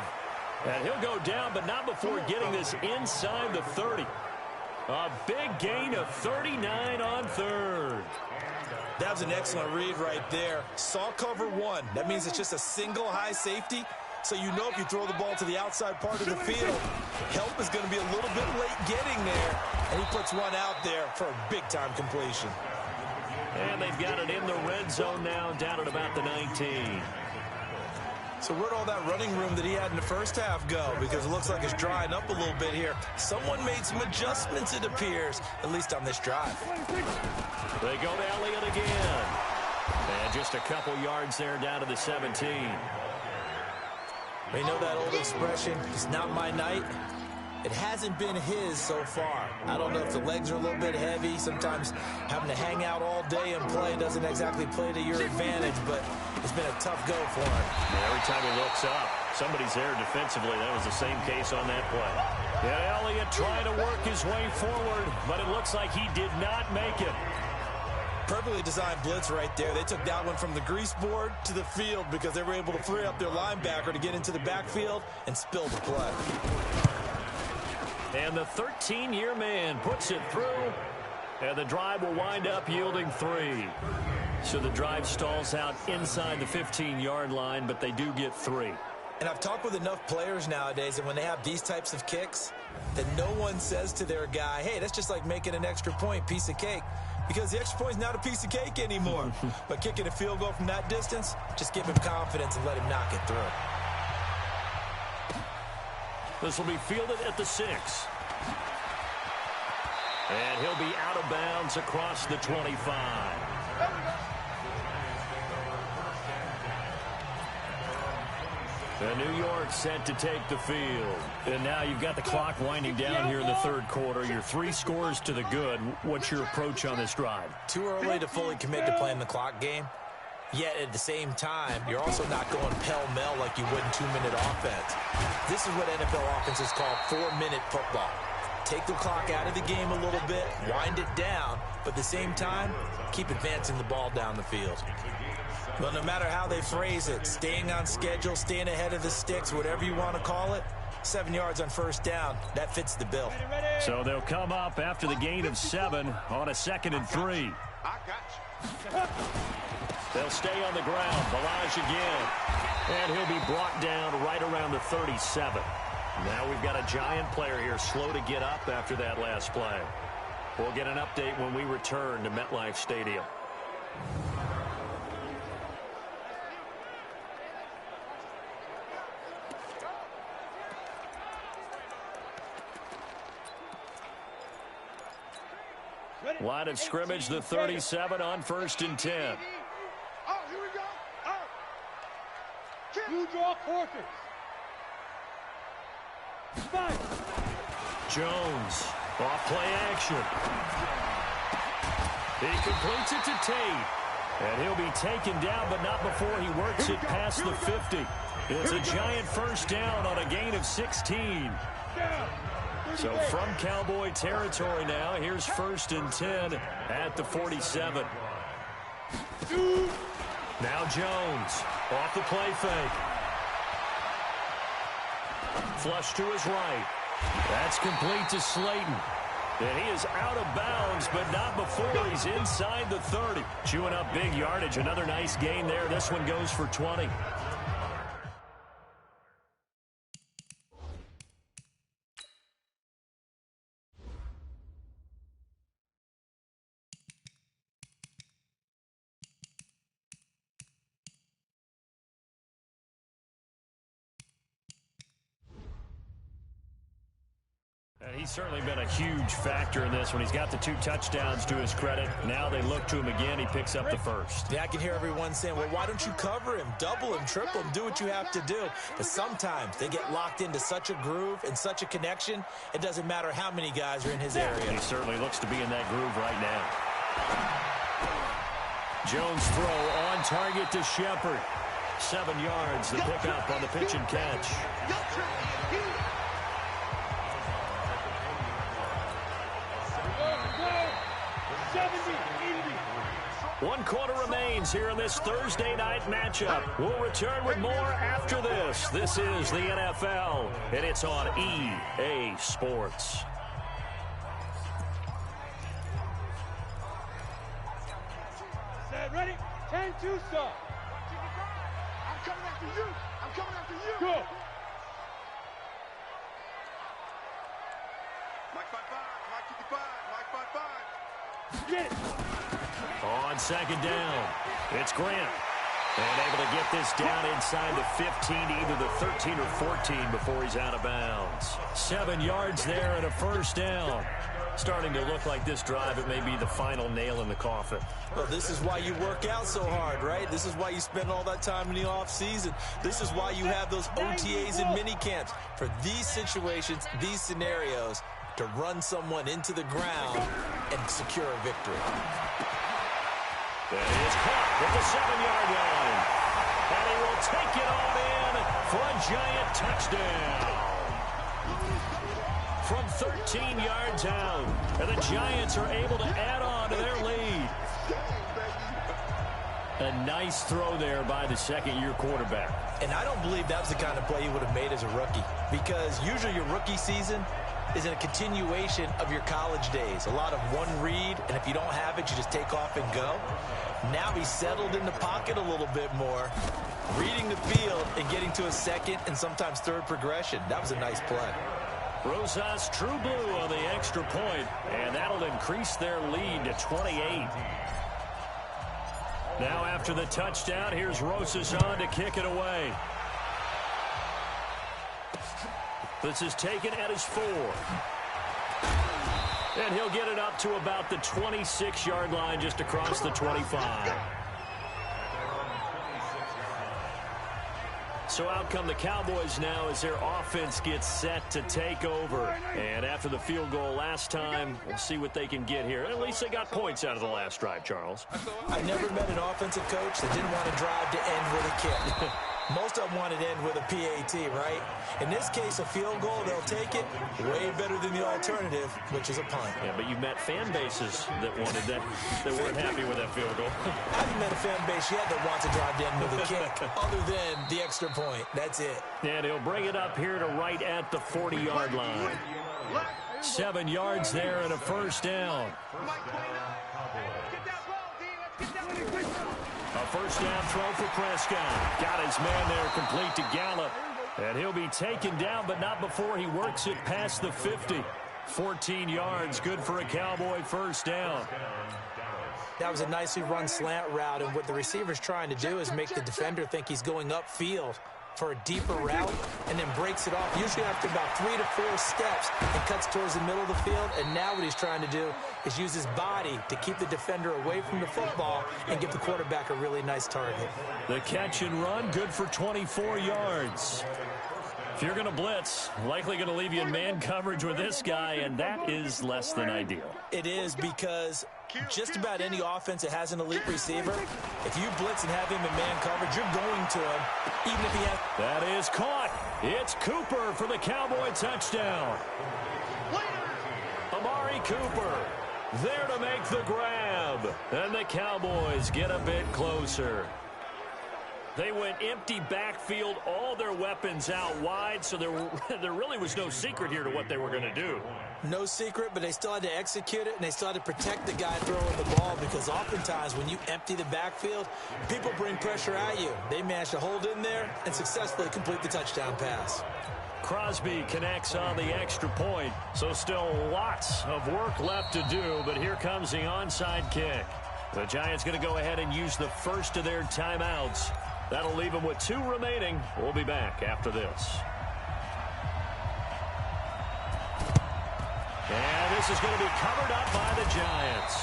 B: And he'll go down, but not before getting this inside the 30. A big gain of 39 on 3rd.
C: That was an excellent read right there. Saw cover 1. That means it's just a single high safety. So you know if you throw the ball to the outside part of the field, help is going to be a little bit late getting there. And he puts one out there for a big-time completion.
B: And they've got it in the red zone now, down at about the 19.
C: So where'd all that running room that he had in the first half go? Because it looks like it's drying up a little bit here. Someone made some adjustments, it appears, at least on this drive.
B: They go to Elliott again. And just a couple yards there down to the 17.
C: You know that old expression, it's not my night? It hasn't been his so far. I don't know if the legs are a little bit heavy. Sometimes having to hang out all day and play doesn't exactly play to your advantage, but it's been a tough go for him.
B: Yeah, every time he looks up, somebody's there defensively. That was the same case on that play. Yeah, Elliott trying to work his way forward, but it looks like he did not make it.
C: Perfectly designed blitz right there. They took that one from the grease board to the field because they were able to free up their linebacker to get into the backfield and spill the play.
B: And the 13-year man puts it through, and the drive will wind up yielding 3. So the drive stalls out inside the 15-yard line, but they do get 3.
C: And I've talked with enough players nowadays that when they have these types of kicks, that no one says to their guy, hey, that's just like making an extra point, piece of cake. Because the extra point is not a piece of cake anymore. But kicking a field goal from that distance, just give him confidence and let him knock it through.
B: This will be fielded at the 6. And he'll be out of bounds across the 25. And New York set to take the field. And now you've got the clock winding down here in the 3rd quarter. You're 3 scores to the good. What's your approach on this drive?
C: Too early to fully commit to playing the clock game. Yet at the same time, you're also not going pell-mell like you would in 2-minute offense. This is what NFL offenses call 4-minute football. take the clock out of the game a little bit, wind it down, but at the same time, keep advancing the ball down the field. Well, no matter how they phrase it, staying on schedule, staying ahead of the sticks, whatever you want to call it, 7 yards on first down, that fits the bill.
B: So they'll come up after the gain of 7 on a 2nd and 3. They'll stay on the ground. Balaj again. And he'll be brought down right around the 37. Now we've got a Giant player here slow to get up after that last play. We'll get an update when we return to MetLife Stadium. Line of scrimmage, the 37 on 1st and 10.
D: Oh, here we go. Oh. You draw quarters. Spike.
B: Jones, off play action. He completes it to Tate. And he'll be taken down, but not before he works it past the 50. It's a Giant first down on a gain of 16. So from Cowboy territory now, here's 1st and 10 at the 47. Now Jones off the play fake. Flush to his right. That's complete to Slayton. And he is out of bounds, but not before he's inside the 30. Chewing up big yardage. Another nice gain there. This one goes for 20. He's certainly been a huge factor in this when he's got the 2 touchdowns to his credit. Now they look to him again. He picks up the first.
C: Yeah, I can hear everyone saying, well, why don't you cover him, double him, triple him, do what you have to do. But sometimes they get locked into such a groove and such a connection, it doesn't matter how many guys are in his area.
B: He certainly looks to be in that groove right now. Jones throw on target to Shepard. 7 yards, the pickup on the pitch and catch. 1 quarter remains here in this Thursday night matchup. We'll return with more after this. This is the NFL, and it's on EA Sports.
D: Set, ready? 10-2, start. I'm coming after you. I'm coming after you. Go. Mike 55, Mike 55. Get it.
B: On 2nd down, it's Grant. And able to get this down inside the 15 to either the 13 or 14 before he's out of bounds. 7 yards there and a first down. Starting to look like this drive, it may be the final nail in the coffin.
C: Well, this is why you work out so hard, right? This is why you spend all that time in the offseason. This is why you have those OTAs and mini camps. For these situations, these scenarios, to run someone into the ground and secure a victory.
B: And he is caught at the 7-yard line. And he will take it on in for a Giant touchdown. From 13 yards out. And the Giants are able to add on to their lead. A nice throw there by the second-year quarterback.
C: And I don't believe that was the kind of play he would have made as a rookie. Because usually your rookie season is in a continuation of your college days. A lot of one read, and if you don't have it, you just take off and go. Now he's settled in the pocket a little bit more, reading the field and getting to a second and sometimes third progression. That was a nice play.
B: Rosas True Blue on the extra point, and that'll increase their lead to 28. Now after the touchdown, here's Rosas on to kick it away. This is taken at his 4. And he'll get it up to about the 26-yard line just across the 25. So out come the Cowboys now as their offense gets set to take over. And after the field goal last time, we'll see what they can get here. At least they got points out of the last drive, Charles.
C: I never met an offensive coach that didn't want to drive to end with a kick. Most of them want it in with a PAT, right? In this case, a field goal, they'll take it way better than the alternative, which is a punt.
B: Yeah, but you've met fan bases that wanted that weren't happy with that field goal.
C: I haven't met a fan base yet that wants to drive in with a kick, other than the extra point. That's it.
B: And he'll bring it up here to right at the 40-yard line. 7 yards there and a first down. A first down throw for Prescott. Got his man there complete to Gallup. And he'll be taken down, but not before he works it past the 50. 14 yards, good for a Cowboy first down.
C: That was a nicely run slant route, and what the receiver's trying to do is make the defender think he's going upfield for a deeper route, and then breaks it off, usually after about 3 to 4 steps, and cuts towards the middle of the field. And now what he's trying to do is use his body to keep the defender away from the football and give the quarterback a really nice target.
B: The catch and run, good for 24 yards. If you're going to blitz, likely going to leave you in man coverage with this guy, and that is less than ideal.
C: It is, because just about any offense that has an elite receiver, if you blitz and have him in man coverage, you're going to him, even if he has...
B: That is caught. It's Cooper for the Cowboy touchdown. Amari Cooper there to make the grab, and the Cowboys get a bit closer. They went empty backfield, all their weapons out wide, so there really was no secret here to what they were going to do.
C: No secret, but they still had to execute it, and they still had to protect the guy throwing the ball, because oftentimes when you empty the backfield, people bring pressure at you. They managed to hold in there and successfully complete the touchdown pass.
B: Crosby connects on the extra point, so still lots of work left to do, but here comes the onside kick. The Giants going to go ahead and use the first of their timeouts. That'll leave them with 2 remaining. We'll be back after this. And this is going to be covered up by the Giants.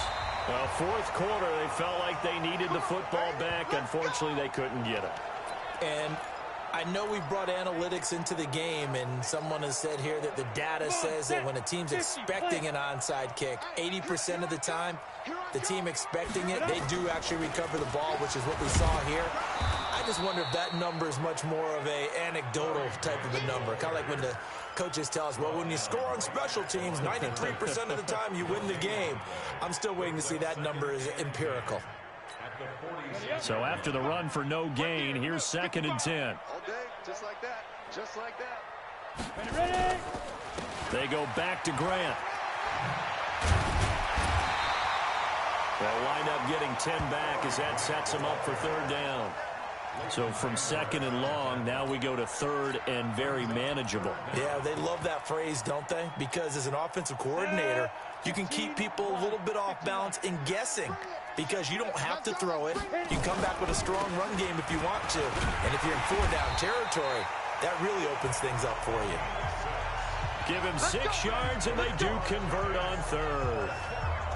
B: Fourth quarter, they felt like they needed the football back. Unfortunately, they couldn't get it.
C: And I know we've brought analytics into the game, and someone has said here that the data says that when a team's expecting an onside kick, 80% of the time, the team expecting it, they do actually recover the ball, which is what we saw here. I just wonder if that number is much more of a anecdotal type of a number. Kind of like when the coaches tell us, well, when you score on special teams, 93% of the time you win the game. I'm still waiting to see that number is empirical.
B: So after the run for no gain, here's 2nd and 10.
D: All day, just like that. Just like that.
E: Ready?
B: They go back to Grant. They'll wind up getting 10 back as that sets them up for 3rd down. So from 2nd and long, now we go to 3rd and very manageable.
C: Yeah, they love that phrase, don't they? Because as an offensive coordinator, you can keep people a little bit off balance and guessing, because you don't have to throw it. You can come back with a strong run game if you want to. And if you're in 4-down territory, that really opens things up for you.
B: Give him 6 yards, and they do convert on 3rd.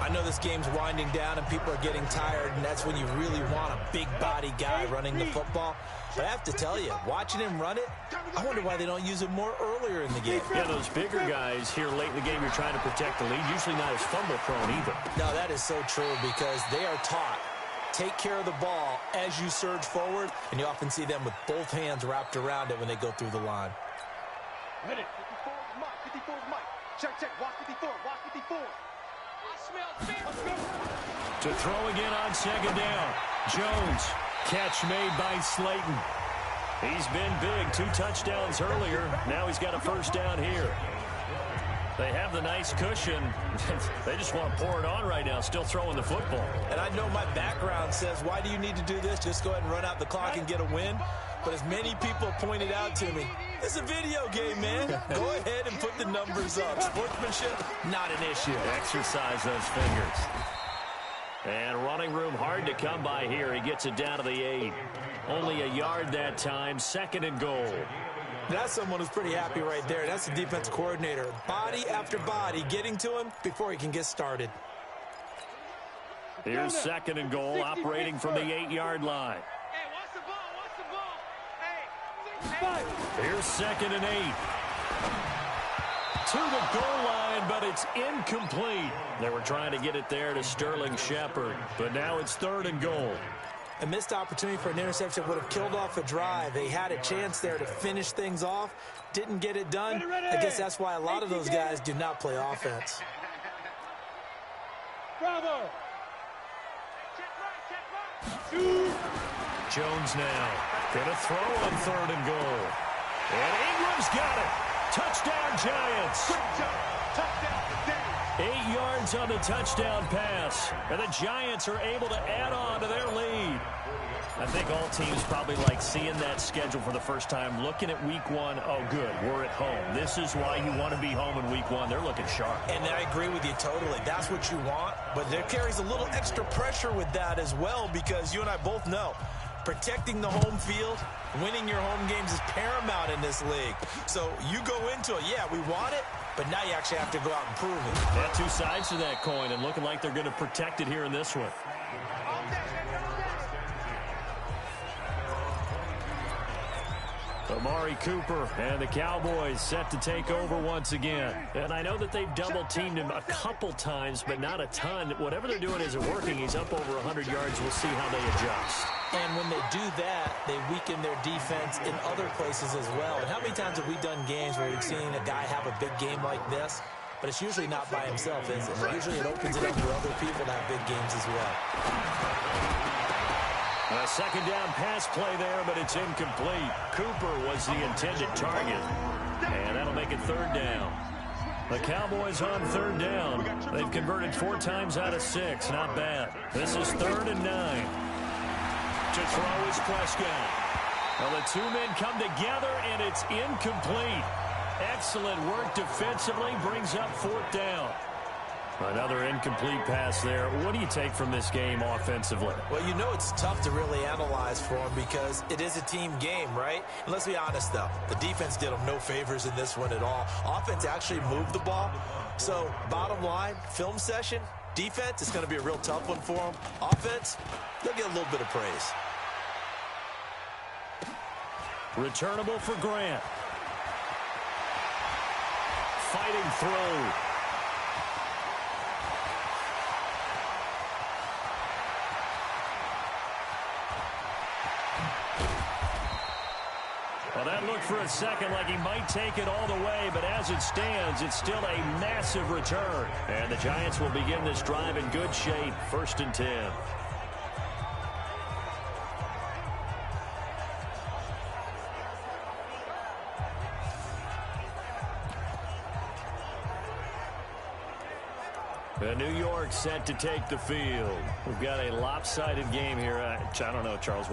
C: I know this game's winding down and people are getting tired, and that's when you really want a big body guy running the football. But I have to tell you, watching him run it, I wonder why they don't use him more earlier in the game.
B: Yeah, those bigger guys here late in the game, you're trying to protect the lead, usually not as fumble prone either.
C: No, that is so true, because they are taught, take care of the ball as you surge forward, and you often see them with both hands wrapped around it when they go through the line.
D: Hit it. 54 is Mike. 54 is Mike. Check, check. Walk 54. Walk 54.
B: To throw again on 2nd down. Jones, catch made by Slayton. He's been big, 2 touchdowns earlier. Now he's got a first down here. They have the nice cushion. They just want to pour it on right now, still throwing the football.
C: And I know my background says, why do you need to do this? Just go ahead and run out the clock and get a win. But as many people pointed out to me, it's a video game, man. Go ahead and put the numbers up. Sportsmanship, not an issue.
B: Exercise those fingers. And running room hard to come by here. He gets it down to the 8. Only a yard that time. 2nd and goal.
C: That's someone who's pretty happy right there. That's the defense coordinator. Body after body getting to him before he can get started.
B: Here's 2nd and goal, operating from the 8-yard line.
D: Hey, watch the ball. Watch the ball. Hey.
B: Here's 2nd and 8. To the goal line, but it's incomplete. They were trying to get it there to Sterling Shepard, but now it's 3rd and goal.
C: A missed opportunity for an interception would have killed off a drive. They had a chance there to finish things off. Didn't get it done. I guess that's why a lot of those guys do not play offense.
D: Bravo.
B: Jones now gonna throw on 3rd and goal. And Ingram's got it. Touchdown, Giants. 8 yards on the touchdown pass. And the Giants are able to add on to their lead. I think all teams probably like seeing that schedule for the first time, looking at week 1. Oh, good, we're at home. This is why you want to be home in week 1. They're looking sharp.
C: And I agree with you totally. That's what you want. But there carries a little extra pressure with that as well, because you and I both know protecting the home field, winning your home games is paramount in this league. So you go into it, yeah, we want it, but now you actually have to go out and prove it.
B: Yeah, 2 sides to that coin, and looking like they're going to protect it here in this one. Amari Cooper and the Cowboys set to take over once again. And I know that they've double-teamed him a couple times, but not a ton. Whatever they're doing isn't working. He's up over 100 yards. We'll see how they adjust.
C: And when they do that, they weaken their defense in other places as well. And how many times have we done games where we've seen a guy have a big game like this? But it's usually not by himself, is it? Usually it opens it up for other people to have big games as well.
B: A 2nd down pass play there, but it's incomplete. Cooper was the intended target. And that'll make it 3rd down. The Cowboys on 3rd down. They've converted 4 times out of 6. Not bad. This is 3rd and 9. To throw is Prescott. Well, the 2 men come together, and it's incomplete. Excellent work defensively. Brings up 4th down. Another incomplete pass there. What do you take from this game offensively?
C: Well, you know it's tough to really analyze for them because it is a team game, right? And let's be honest, though. The defense did them no favors in this one at all. Offense actually moved the ball. So, bottom line, film session, defense is going to be a real tough one for them. Offense, they'll get a little bit of praise.
B: Returnable for Grant. Fighting through. Well, that looked for a second like he might take it all the way, but as it stands, it's still a massive return. And the Giants will begin this drive in good shape, 1st and 10. New York set to take the field. We've got a lopsided game here. I don't know, Charles.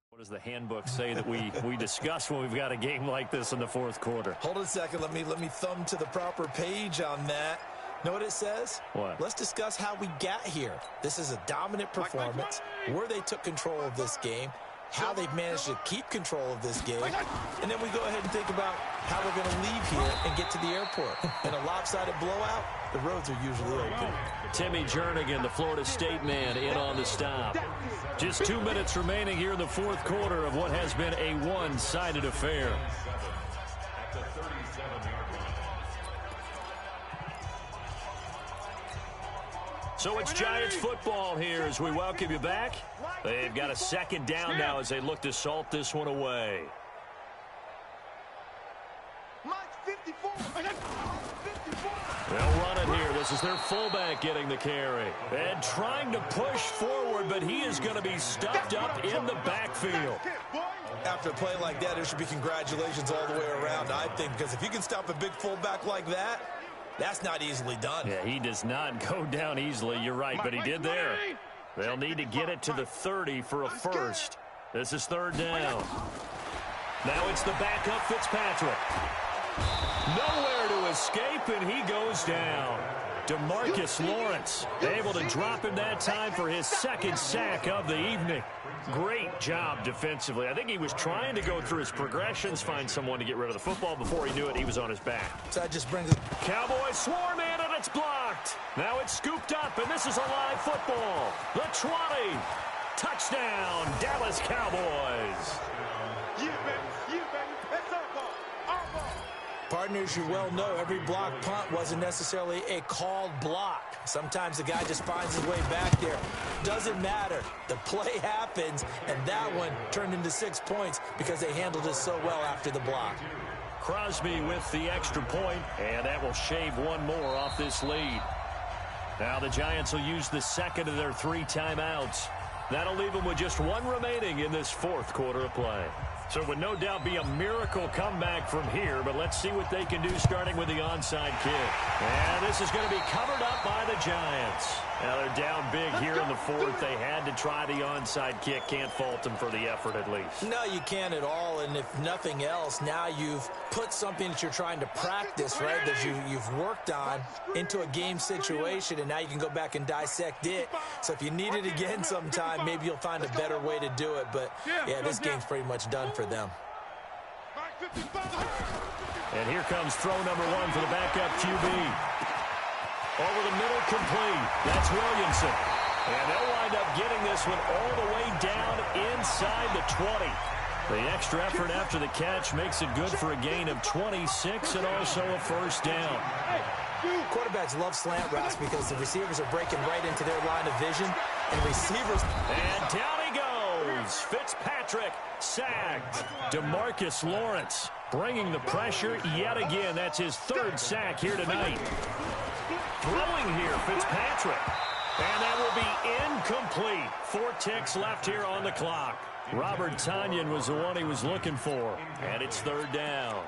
B: What does the handbook say that we discuss when we've got a game like this in the 4th quarter?
C: Hold it a second. Let me thumb to the proper page on that. Know what it says?
B: What?
C: Let's discuss how we got here. This is a dominant performance, where they took control of this game, how they've managed to keep control of this game, and then we go ahead and think about how they're going to leave here and get to the airport. In a lopsided blowout, the roads are usually open.
B: Timmy Jernigan, the Florida State man, in on the stop. Just 2 minutes remaining here in the 4th quarter of what has been a one-sided affair. So it's Giants football here as we welcome you back. They've got a 2nd down now as they look to salt this one away. They'll run it here. This is their fullback getting the carry. And trying to push forward, but he is going to be stuffed up in the backfield.
C: After a play like that, there should be congratulations all the way around, I think, because if you can stop a big fullback like that, That's not easily done.
B: Yeah, he does not go down easily. You're right, but he did there. They'll need to get it to the 30 for a first. This is third down. Now it's the backup Fitzpatrick. Nowhere to escape, and he goes down. DeMarcus Lawrence able to drop him that time for his second sack of the evening. Great job defensively. I think he was trying to go through his progressions, find someone to get rid of the football. Before he knew it, he was on his back.
C: So that just brings us.
B: Cowboys swarm in, and it's blocked. Now it's scooped up, and this is a live football. The 20. Touchdown, Dallas Cowboys.
D: You baby, it's our ball, our ball.
C: Partners, you well know every block punt wasn't necessarily a called block. Sometimes the guy just finds his way back there. Doesn't matter. The play happens, and that one turned into 6 points because they handled it so well after the block.
B: Crosby with the extra point, and that will shave one more off this lead. Now the Giants will use the second of their 3 timeouts. That'll leave them with just one remaining in this fourth quarter of play. So it would no doubt be a miracle comeback from here, but let's see what they can do starting with the onside kick. And this is going to be covered up by the Giants. Now they're down big here in the fourth. They had to try the onside kick. Can't fault them for the effort at least.
C: No, you can't at all, and if nothing else, now you've put something that you're trying to practice, right, that you've worked on into a game situation, and now you can go back and dissect it. So if you need it again sometime, maybe you'll find a better way to do it. But, yeah, this game's pretty much done for them.
B: And here comes throw number 1 for the backup QB. Over the middle, complete. That's Williamson. And they'll wind up getting this one all the way down inside the 20. The extra effort after the catch makes it good for a gain of 26 and also a first down.
C: Quarterbacks love slant routes because the receivers are breaking right into their line of vision. And receivers...
B: And down he goes. Fitzpatrick sacked. DeMarcus Lawrence bringing the pressure yet again. That's his 3rd sack here tonight. Throwing here, Fitzpatrick. And that will be incomplete. 4 ticks left here on the clock. Robert Tonyan was the one he was looking for. And it's 3rd down.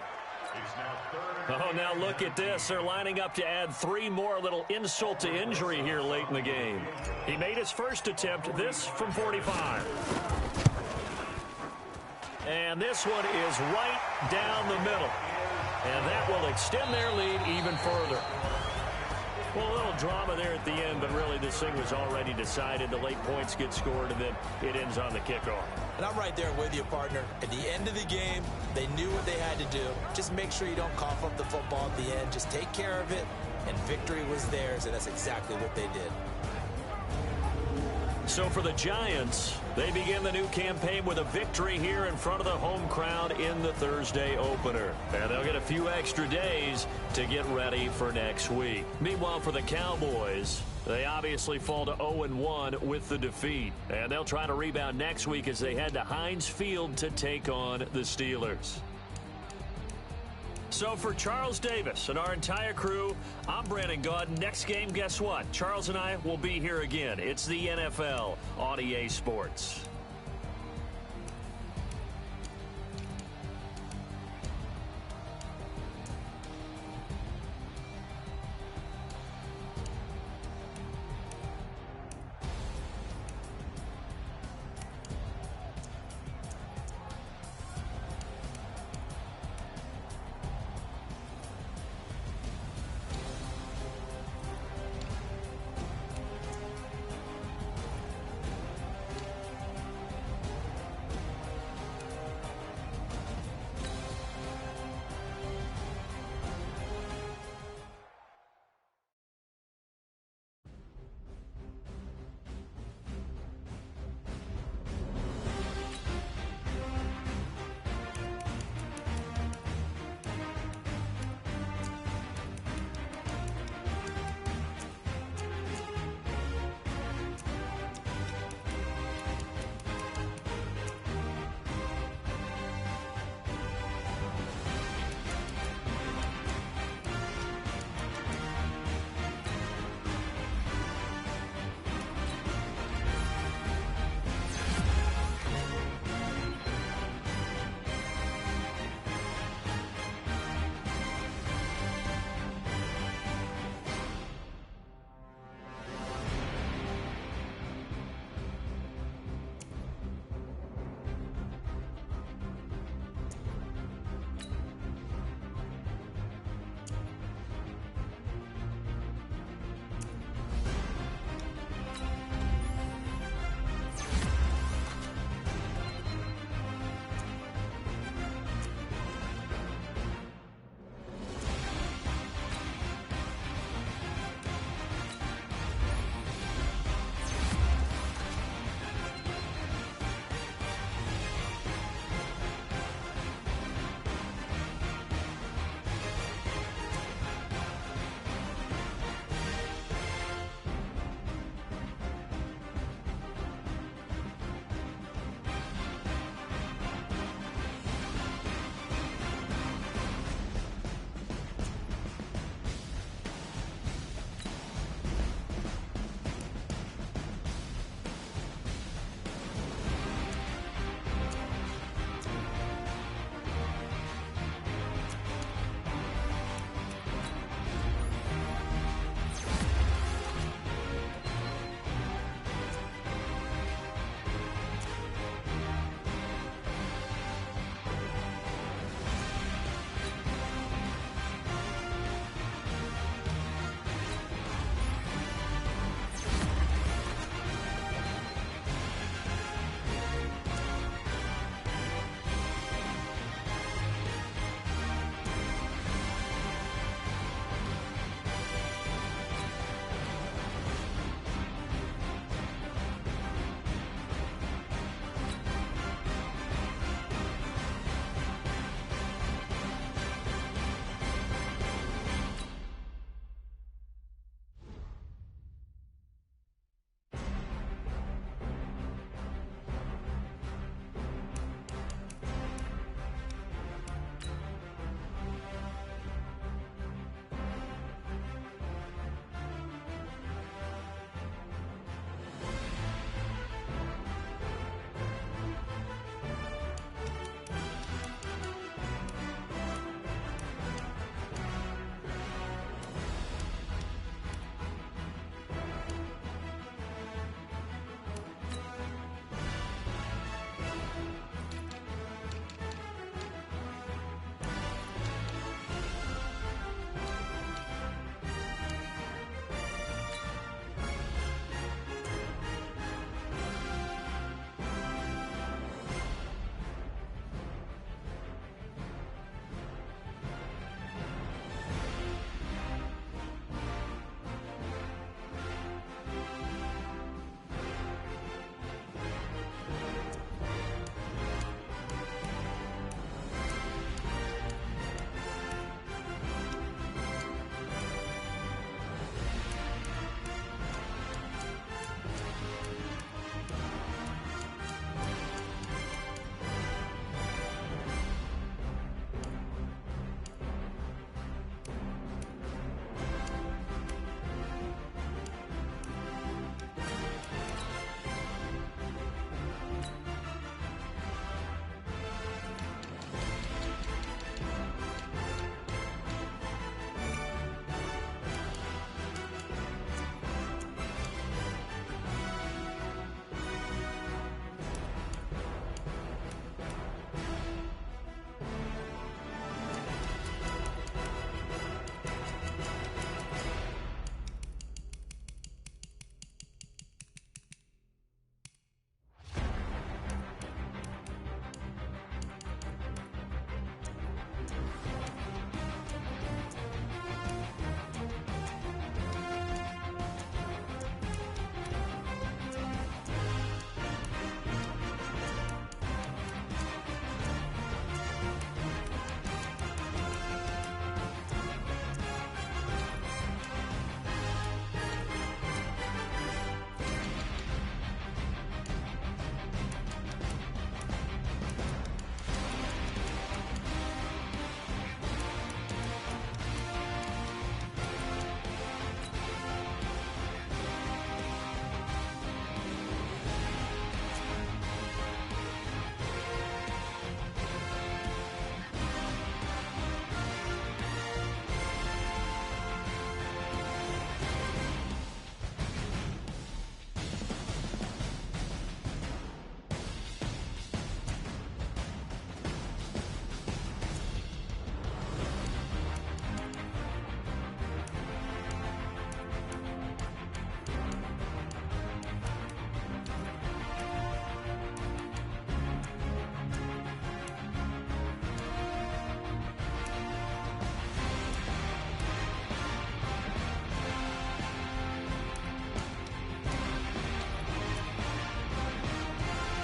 B: Oh, now look at this. They're lining up to add 3 more. A little insult to injury here late in the game. He made his first attempt, this from 45. And this one is right down the middle. And that will extend their lead even further. Well, a little drama there at the end, but really this thing was already decided. The late points get scored, and then it ends on the kickoff.
C: And I'm right there with you, partner. At the end of the game, they knew what they had to do. Just make sure you don't cough up the football at the end. Just take care of it, and victory was theirs, and that's exactly what they did.
B: So for the Giants, they begin the new campaign with a victory here in front of the home crowd in the Thursday opener. And they'll get a few extra days to get ready for next week. Meanwhile, for the Cowboys, they obviously fall to 0-1 with the defeat. And they'll try to rebound next week as they head to Heinz Field to take on the Steelers. So for Charles Davis and our entire crew, I'm Brandon Gaud. Next game, guess what? Charles and I will be here again. It's the NFL on EA Sports.